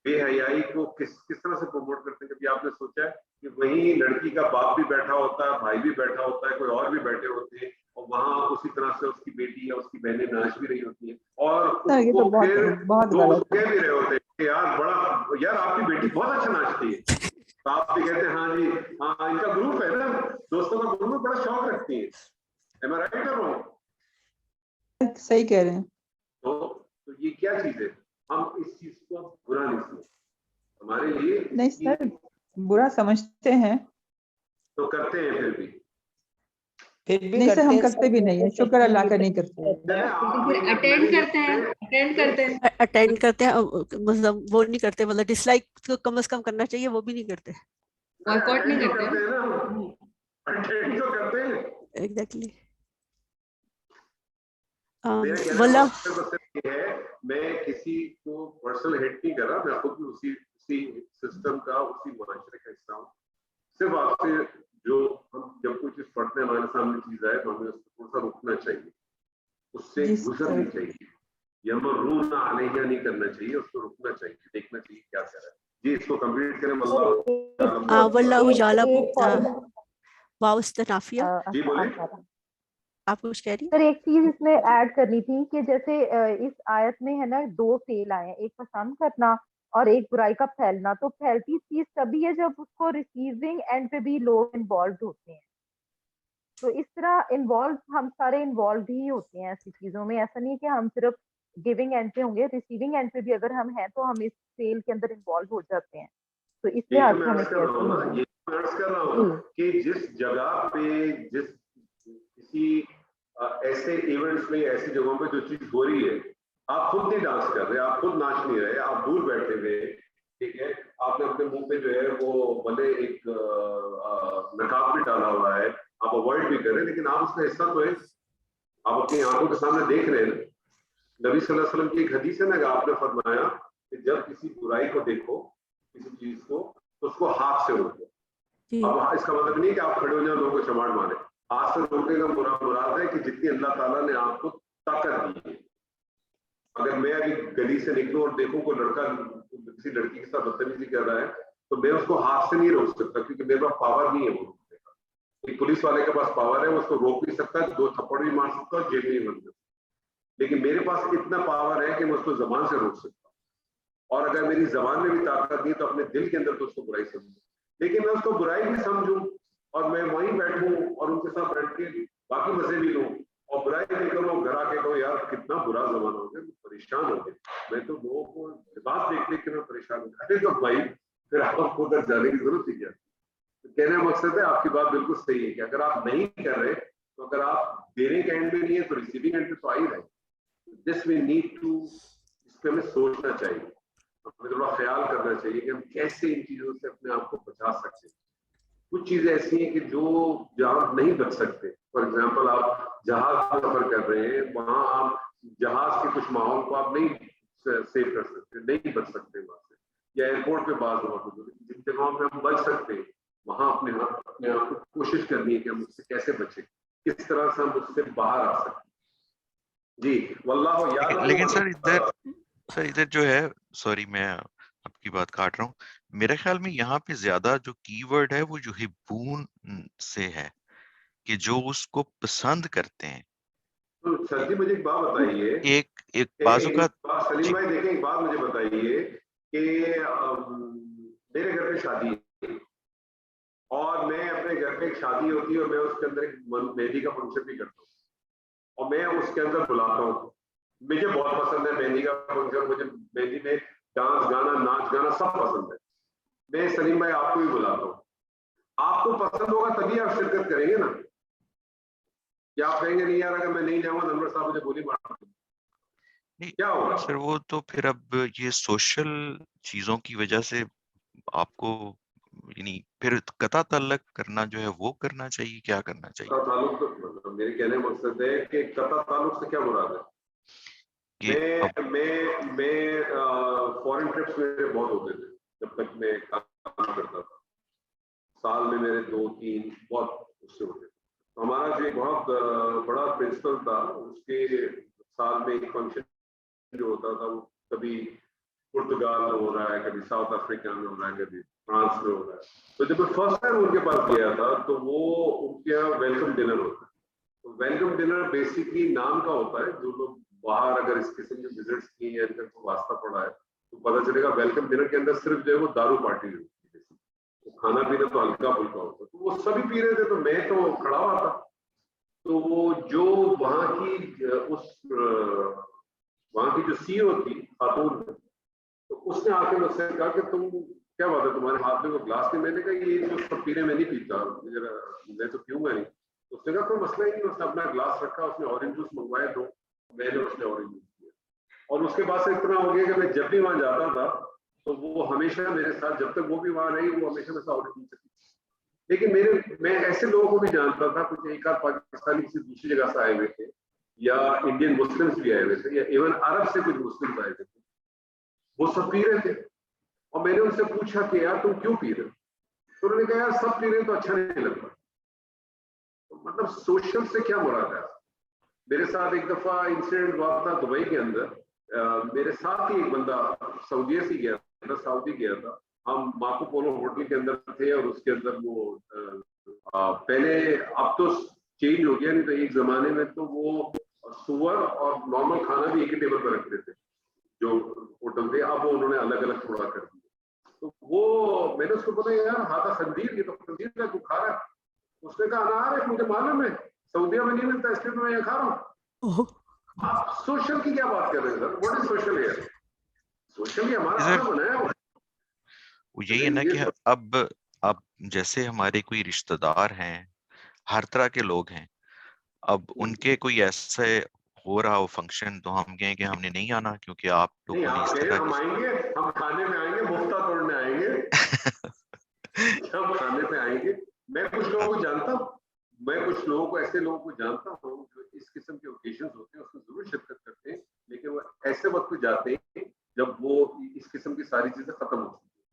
بے حیائی کو کس طرح سے پروموٹ کرتے ہیں. کبھی آپ نے سوچا ہے کہ وہیں لڑکی کا باپ بھی بیٹھا ہوتا ہے, بھائی بھی بیٹھا ہوتا ہے, کوئی اور بھی بیٹھے ہوتے ہیں, اور وہاں اسی طرح سے اس کی بیٹی یا اس کی بہنیں ناچ بھی رہی ہوتی ہیں, اور سر اس یہ تو کو پھر بہت لوگ غلط ہے. کہہ بھی رہے ہوتے ہیں کہ یار آپ کی بیٹی بہت اچھا ناچتی ہے, تو آپ بھی کہتے ہیں ہاں جی ہاں, ان کا گروپ ہے نا, دوستوں کا گروپ, بڑا شوق رکھتی ہیں. Am I right or wrong? صحیح کہہ رہے ہیں. تو یہ کیا چیز ہے, ہم اس چیز کو برا نہیں سمجھتے, ہمارے لیے نہیں سر برا سمجھتے ہیں, تو کرتے ہیں پھر بھی. نہیں سر ہم کرتے بھی نہیں ہیں, شکر اللہ کا نہیں کرتے. اٹینڈ کرتے ہیں, مطلب وہ نہیں کرتے, مطلب ڈس لائک کم از کم کرنا چاہیے, وہ بھی نہیں کرتے. بائیکاٹ نہیں کرتے ہیں نا, اٹینڈ تو کرتے ہیں. ایگزیکٹلی. میرا کہنے کا واللہ مقصد یہ ہے, میں کسی کو پرسنل ہیٹ نہیں کر رہا, میں خود بھی اسی سسٹم کا, اسی معاشرے کا حصہ ہوں. صرف آپ سے جو ہم جب کوئی چیز پڑھتے ہیں, ہمارے سامنے چیز آئے تو ہمیں اس کو تھوڑا سا رکنا چاہیے, اس سے گزرنی چاہیے, یمرون علیہ نہیں کرنا چاہیے, اس کو رکنا چاہیے, دیکھنا چاہیے کیا کر رہا ہے. جی اس کو کمپلیٹ کریں. واللہ جعلکم واو استنافیہ. جی بولیں. آپ کچھ کہہ رہی سر ایک چیز اس میں ایڈ کرنی تھی کہ جیسے اس آیت میں ہے نا 2 فعل آئے ہیں, ایک پسند کرنا اور ایک برائی کا پھیلنا. تو پھیلتی چیز تبھی ہے جب اس کو ریسیونگ اینڈ پہ بھی لوگ انوالوڈ ہوتے ہیں. تو اس طرح ہم سارے انوالوڈ ہی ہوتے ہیں ایسی چیزوں میں. ایسا نہیں کہ ہم صرف گیونگ اینڈ پہ ہوں گے, ریسیونگ اینڈ پہ بھی اگر ہم ہیں تو ہم اس فیل کے اندر انوالو ہو جاتے ہیں. تو اس لحاظ سے ہمیں کر رہا ہوں کہ جس جگہ پہ کسی ایسے ایونٹس میں, ایسی جگہوں پہ جو چیز ہو رہی ہے, آپ خود نہیں ڈانس کر رہے, آپ خود ناچ نہیں رہے, آپ دور بیٹھے ہوئے, ٹھیک ہے, آپ نے اپنے منہ پہ جو ہے وہ بھلے ایک نقاب بھی ڈالا ہوا ہے, آپ اوائڈ بھی کر رہے ہیں, لیکن آپ اس کا حصہ تو ہے, آپ اپنی آنکھوں کے سامنے دیکھ رہے ہیں. نبی صلی اللہ علیہ وسلم کی ایک حدیث ہے نا کہ آپ نے فرمایا کہ جب کسی برائی کو دیکھو, کسی چیز کو, تو اس کو ہاتھ سے روکو. اب اس کا مطلب نہیں کہ آپ کھڑے ہو جائیں لوگوں کو چماڑ مارے, ہاتھ سے روکنے کا مراد ہے کہ جتنی اللہ تعالیٰ نے آپ کو طاقت دی ہے. اگر میں ابھی گلی سے نکلوں اور دیکھوں کوئی لڑکا کسی لڑکی کے ساتھ بدتمیزی کر رہا ہے, تو میں اس کو ہاتھ سے نہیں روک سکتا, کیونکہ میرے پاس پاور نہیں ہے وہ روکنے کا. ایک پولیس والے کے پاس پاور ہے, وہ اس کو روک بھی سکتا ہے, 2 تھپڑ بھی مار سکتا ہے, جیل میں بن سکتا. لیکن میرے پاس اتنا پاور ہے کہ میں اس کو زبان سے روک سکتا ہوں, اور اگر میری زبان میں بھی طاقت نہیں تو اپنے دل کے اندر تو اس کو برائی سمجھوں, لیکن میں اس کو برائی بھی سمجھوں اور میں وہیں بیٹھوں اور ان کے ساتھ بیٹھ کے باقی مزے بھی لوں, اور برائی نہیں کرو, گھر آ کے کہو یار کتنا برا زمانہ ہو گیا, پریشان ہو گئے, میں تو لوگوں کو لباس دیکھ دیکھ کے میں پریشان ہو گیا. تو بھائی پھر آپ کو ادھر جانے کی ضرورت ہی کیا. کہنے کا مقصد ہے آپ کی بات بالکل صحیح ہے کہ اگر آپ نہیں کر رہے تو اگر آپ دینے کے اینڈ میں نہیں ہے تو ریسیونگ اینڈ پہ تو آ ہی رہے. دس وی نیڈ ٹو, اس پہ ہمیں سوچنا چاہیے, ہمیں تھوڑا خیال کرنا چاہیے کہ ہم کیسے ان چیزوں سے اپنے آپ کو بچا سکتے ہیں. کچھ چیزیں ایسی ہیں کہ جو جہاں نہیں بچ سکتے. فار ایگزامپل آپ جہاز میں سفر کر رہے ہیں, وہاں آپ جہاز کے کچھ ماحول کو آپ نہیں سیو کر سکتے, نہیں بچ سکتے وہاں سے, یا ایئرپورٹ پہ بعض وقت جن جگہوں پہ ہم بچ سکتے ہیں وہاں اپنے آپ کو کوشش کرنی ہے کہ ہم اس سے کیسے بچیں, کس طرح سے ہم اس سے باہر آ سکیں. جی واللہ یعلم. لیکن سر ادھر جو ہے, سوری میں آپ کی بات کاٹ رہا ہوں, میرے خیال میں یہاں پہ زیادہ جو کی ورڈ ہے وہ یحبون سے ہے, کہ جو اس کو پسند کرتے ہیں. تو سر جی مجھے ایک بات بتائیے, ایک بعض اوقات سلیم بھائی دیکھیں ایک بات مجھے بتائیے کہ میرے گھر پہ شادی ہے اور میں اپنے گھر پہ ایک شادی ہوتی ہے اور میں اس کے اندر ایک مہندی کا فنکشن بھی کرتا ہوں اور میں اس کے اندر بلاتا ہوں. مجھے بہت پسند ہے مہندی کا فنکشن, مجھے مہندی میں ڈانس گانا ناچ گانا سب پسند ہے. میں سلیم بھائی آپ کو بھی بلاتا ہوں, آپ کو پسند ہوگا تبھی آپ شرکت کریں گے نا, کیا آپ کہیں گے نہیں یار اگر میں نہیں جاؤں گا انور صاحب مجھے گولی مار کیا ہوگا؟ سر وہ تو پھر اب یہ سوشل چیزوں کی وجہ سے آپ کو یعنی پھر قطع تعلق کرنا جو ہے وہ کرنا چاہیے, کیا کرنا چاہیے؟ قطع تعلق تو مطلب میرے کہنے کا مقصد ہے کہ قطع تعلق سے کیا مراد ہے؟ میں فورن ٹرپس میرے بہت ہوتے تھے جب تک میں کام کرتا تھا, سال میں میرے 2-3 بہت اس سے ہوتے تھے. ہمارا جو ایک بہت بڑا پرنسپل تھا, اس کے سال میں ایک فنکشن جو ہوتا تھا وہ کبھی پرتگال میں ہو رہا ہے, کبھی ساؤتھ افریقہ میں ہو رہا ہے, کبھی فرانس میں ہو رہا ہے. تو جب میں فرسٹ ٹائم ان کے پاس گیا تھا تو وہ ان کے یہاں ویلکم ڈنر ہوتا ہے. تو ویلکم ڈنر بیسکلی نام کا ہوتا ہے, جو لوگ باہر اگر اس قسم کے وزٹس کی ہیں, ان کو واسطہ پڑا ہے تو پتہ چلے گا ویلکم ڈنر کے اندر صرف جو ہے وہ دارو پارٹی ہوتی ہے, کھانا پینا تو ہلکا پھلکا ہوتا ہے. تو وہ سبھی پی رہے تھے تو میں تو کھڑا ہوا تھا. تو وہ جو وہاں کی جو سی او تھی خاتون, تو اس نے آ کے مجھ سے کہا کہ تم کیا بات ہے تمہارے ہاتھ میں وہ گلاس نہیں. میں نے کہا یہ جو سب پینے میں نہیں پیتا, میں تو پیوں گا نہیں. اس نے کہا کوئی مسئلہ ہی نہیں, اس نے اپنا گلاس رکھا, اس نے اورنج جوس منگوایا 2, میں نے اس نے اورنج جوس کیا. اور اس کے بعد سے اتنا ہو گیا کہ میں جب بھی وہاں جاتا تھا تو وہ ہمیشہ میرے ساتھ, جب تک وہ بھی وہاں رہی وہ ہمیشہ میرے ساتھ اورنج جوس تھی. لیکن میں ایسے لوگوں کو بھی جانتا تھا, کچھ ایک آدھ پاکستانی کسی دوسری جگہ سے آئے ہوئے تھے, یا انڈین مسلمس بھی آئے ہوئے تھے, یا ایون عرب سے کچھ مسلمس آئے ہوئے تھے, وہ سب پی رہے تھے. اور میں نے ان سے پوچھا کہ یار تم کیوں پی رہے ہو؟ تو انہوں نے کہا یار سب پی رہے تو اچھا نہیں لگتا. تو مطلب سوشل سے کیا مراد ہے؟ میرے ساتھ ایک دفعہ انسیڈنٹ ہوا تھا دبئی کے اندر, میرے ساتھ ہی ایک بندہ سعودیہ سے گیا تھا, سعودی گیا تھا. ہم مارکو پولو ہوٹل کے اندر تھے اور اس کے اندر وہ پہلے, اب تو چینج ہو گیا, نہیں تو ایک زمانے میں تو وہ سور اور نارمل کھانا بھی ایک ہی ٹیبل پر رکھتے تھے جو ہوٹل تھے. اب وہ انہوں نے الگ الگ تھوڑا کر دیا. تو وہ میں نے اس کو بولا یار ہاتھا خنزیر, یہ تو خنزیر کا تو کھا رہا ہے. اس نے کہا انار ہے, مجھے معلوم ہے سعودیہ میں نہیں ملتا, اس لیے میں یہ کھا رہا ہوں. آپ سوشل کی کیا بات کر رہے ہیں سر؟ واٹ از سوشل ہے؟ سوشل یہ ہمارا آپ نے بنایا ہوا. یہی ہے نا کہ اب جیسے ہمارے کوئی رشتہ دار ہیں, ہر طرح کے لوگ ہیں, اب ان کے کوئی ایسے ہو رہا ہو فنکشن تو ہم کہیں کہ ہم نے نہیں آنا کیونکہ آپ لوگوں نے اس طرح ہم آئیں گے, ہم کھانے میں آئیں گے, مفتا توڑنے آئیں گے, ہم کھانے پہ آئیں گے. میں کچھ لوگوں کو جانتا ہوں, میں کچھ لوگوں کو ایسے لوگوں کو جانتا ہوں جو اس قسم کے اوکیشنز ہوتے ہیں اس میں ضرور شرکت کرتے ہیں, لیکن وہ ایسے وقت پہ جاتے ہیں جب وہ اس قسم کی ساری چیزیں ختم ہو چکی ہیں,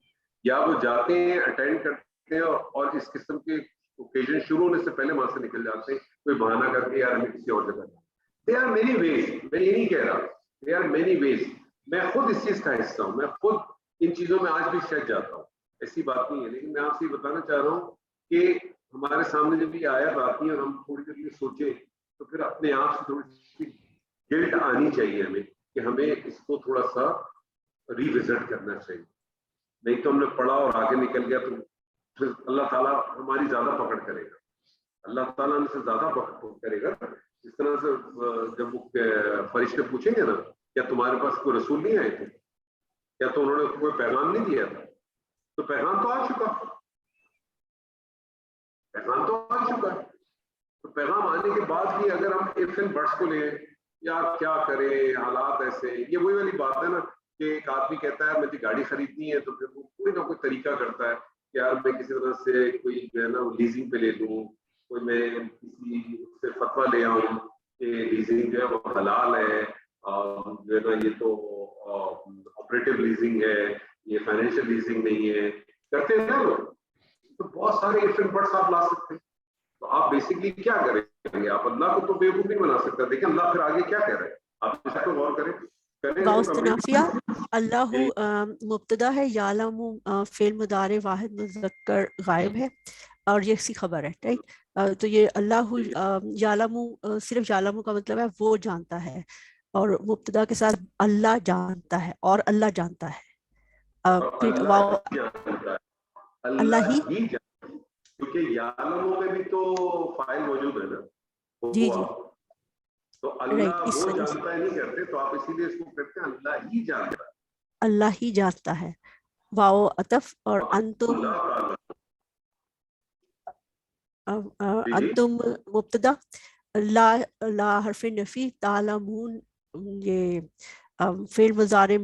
یا وہ جاتے ہیں اٹینڈ کرتے ہیں اور اس قسم کے اوکیزن شروع ہونے سے پہلے وہاں سے نکل جاتے ہیں کوئی بہانہ کر کے, یار ہمیں کسی اور جگہ جانا. دے آر مینی ویز, میں یہ نہیں کہہ رہا, دے آر مینی ویز. میں خود اس چیز کا حصہ ہوں, میں خود ان چیزوں میں آج بھی شک جاتا ہوں, ایسی بات نہیں ہے. لیکن میں آپ سے یہ بتانا چاہ رہا ہوں کہ ہمارے سامنے جب یہ آیت آتی ہے اور ہم تھوڑی دیر لیے سوچیں تو پھر اپنے آپ سے تھوڑی سی گلٹ آنی چاہیے ہمیں کہ ہمیں اس کو تھوڑا سا ریوزٹ کرنا چاہیے. نہیں تو ہم نے پڑھا اور آگے نکل گیا تو پھر اللہ تعالیٰ ہماری زیادہ پکڑ کرے گا, اللہ تعالیٰ ہم سے زیادہ پکڑ کرے گا اس طرح سے جب وہ فرشتے پوچھیں گے نا کیا تمہارے پاس کوئی رسول نہیں آئے تھے, کیا تو انہوں نے کوئی پیغام نہیں دیا تھا, تو پیغام تو آ چکا, پیغام تو آ چکا. تو پیغام آنے کے بعد بھی اگر ہم ایف اینڈ بٹس کو لیں یا کیا کریں, حالات ایسے, یہ وہی والی بات ہے نا کہ ایک آدمی کہتا ہے مجھے گاڑی خریدنی ہے, تو پھر وہ کوئی نہ کوئی طریقہ کرتا ہے کہ یار میں کسی طرح سے کوئی جو ہے نا لیزنگ پہ لے لوں, کوئی میں کسی سے فتویٰ لے آؤں کہ لیزنگ جو ہے وہ حلال ہے, جو ہے نا یہ تو آپریٹو لیزنگ ہے, یہ فائنینشیل لیزنگ نہیں ہے, کرتے ہیں نا لوگ. تو بہت سارے ایف اینڈ بٹس آپ لا سکتے ہیں. تو آپ بیسکلی کیا کریں گے, آپ اللہ کو تو بیوقوف نہیں بنا سکتے. دیکھیں اللہ پھر آگے کیا کہہ رہے ہیں, آپ اس کو غور کریں. واؤستنافیہ اللہ مبتدا ہے, یعلم فعل مضارع واحد مذکر غائب ہے اور یہ اسی خبر ہے, رائٹ. تو یہ اللہ یعلم, صرف یعلم کا مطلب ہے وہ جانتا ہے, اور مبتدا کے ساتھ اللہ جانتا ہے اور اللہ جانتا ہے. پھر واو اللہ ہی, کیونکہ یعلم میں بھی تو فاعل موجود ہے نا, جی جی تو اللہ وہ جانتا ہے نہیں کرتے, تو آپ اسی لیے اس کو کہتے ہیں اللہ ہی جانتا ہے, اللہ ہی جانتا ہے. واو عطف اور انتم, انتم مبتدا, لا حرف نفی, تعلمون یہ فعل مضارع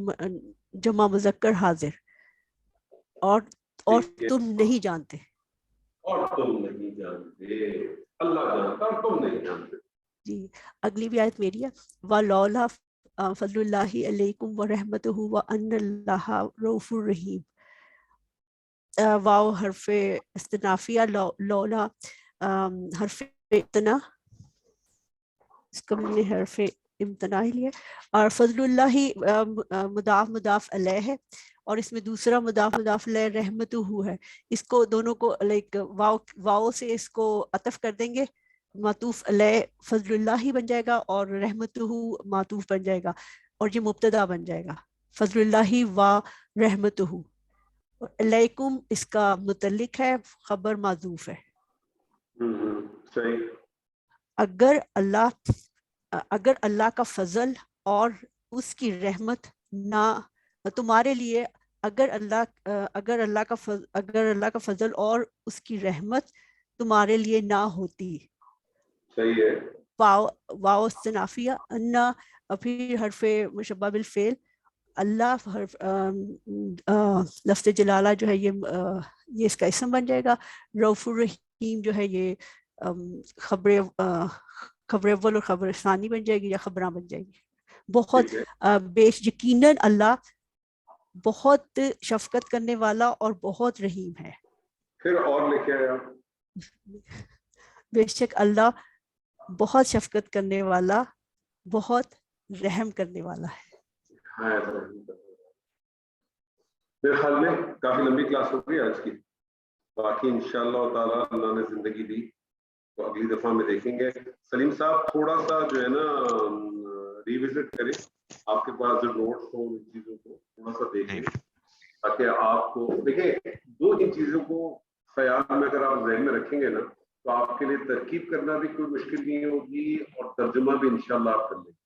جمع مذکر حاضر, اور تم نہیں جانتے, اور تم نہیں جانتے, اللہ جانتا اور تم نہیں جانتے. جی. اگلی بھی آیت میری ہے, وَلَوْلَا فضل اللہ علیکم ورحمتہ وَأَنَّ اللَّهَ رَؤُوفٌ رَحِيمٌ. واو حرف استنافیہ, لولا حرف امتنا, اس کو میں نے حرف امتنا ہی لیا, اور فضل اللہ مضاف مضاف علیہ ہے, اور اس میں دوسرا مضاف مضاف علیہ رحمتہ ہے. اس کو دونوں کو لائک واو سے اس کو عطف کر دیں گے, معطوف علیہ فضل اللہ ہی بن جائے گا, اور رحمتہ معطوف بن جائے گا, اور یہ مبتدا بن جائے گا, فضل اللہ و رحمتہ. علیکم اس کا متعلق ہے, خبر معذوف ہے. صحیح. اگر اللہ کا فضل اور اس کی رحمت نہ تمہارے لیے, اگر اللہ کا فضل اور اس کی رحمت تمہارے لیے نہ ہوتی. صحیح ہے. واو استنافیہ, انا پھر حرف مشبہ بالفعل, اللہ لفظ جلالہ جو ہے یہ اس کا اسم بن جائے گا. رؤوف الرحیم جو ہے یہ خبر اول اور خبر ثانی بن جائے گی, یا خبراں بن جائے گی. بہت یقیناً اللہ بہت شفقت کرنے والا اور بہت رحیم ہے. پھر اور لکھے آیا, بے شک اللہ بہت شفقت کرنے والا, بہت رحم کرنے والا ہے. میرے خیال میں کافی لمبی کلاس ہو گئی آج کی. باقی انشاءاللہ تعالیٰ اللہ نے زندگی دی تو اگلی دفعہ میں دیکھیں گے. سلیم صاحب تھوڑا سا جو ہے نا ریوزٹ کریں, آپ کے پاس جو نوٹس ہوں ان چیزوں کو تھوڑا سا دیکھیں, تاکہ آپ کو دیکھیں دو ان چیزوں کو خیال میں اگر آپ ذہن میں رکھیں گے نا, تو آپ کے لیے ترکیب کرنا بھی کوئی مشکل نہیں ہوگی, اور ترجمہ بھی انشاءاللہ آپ کر لیں گے.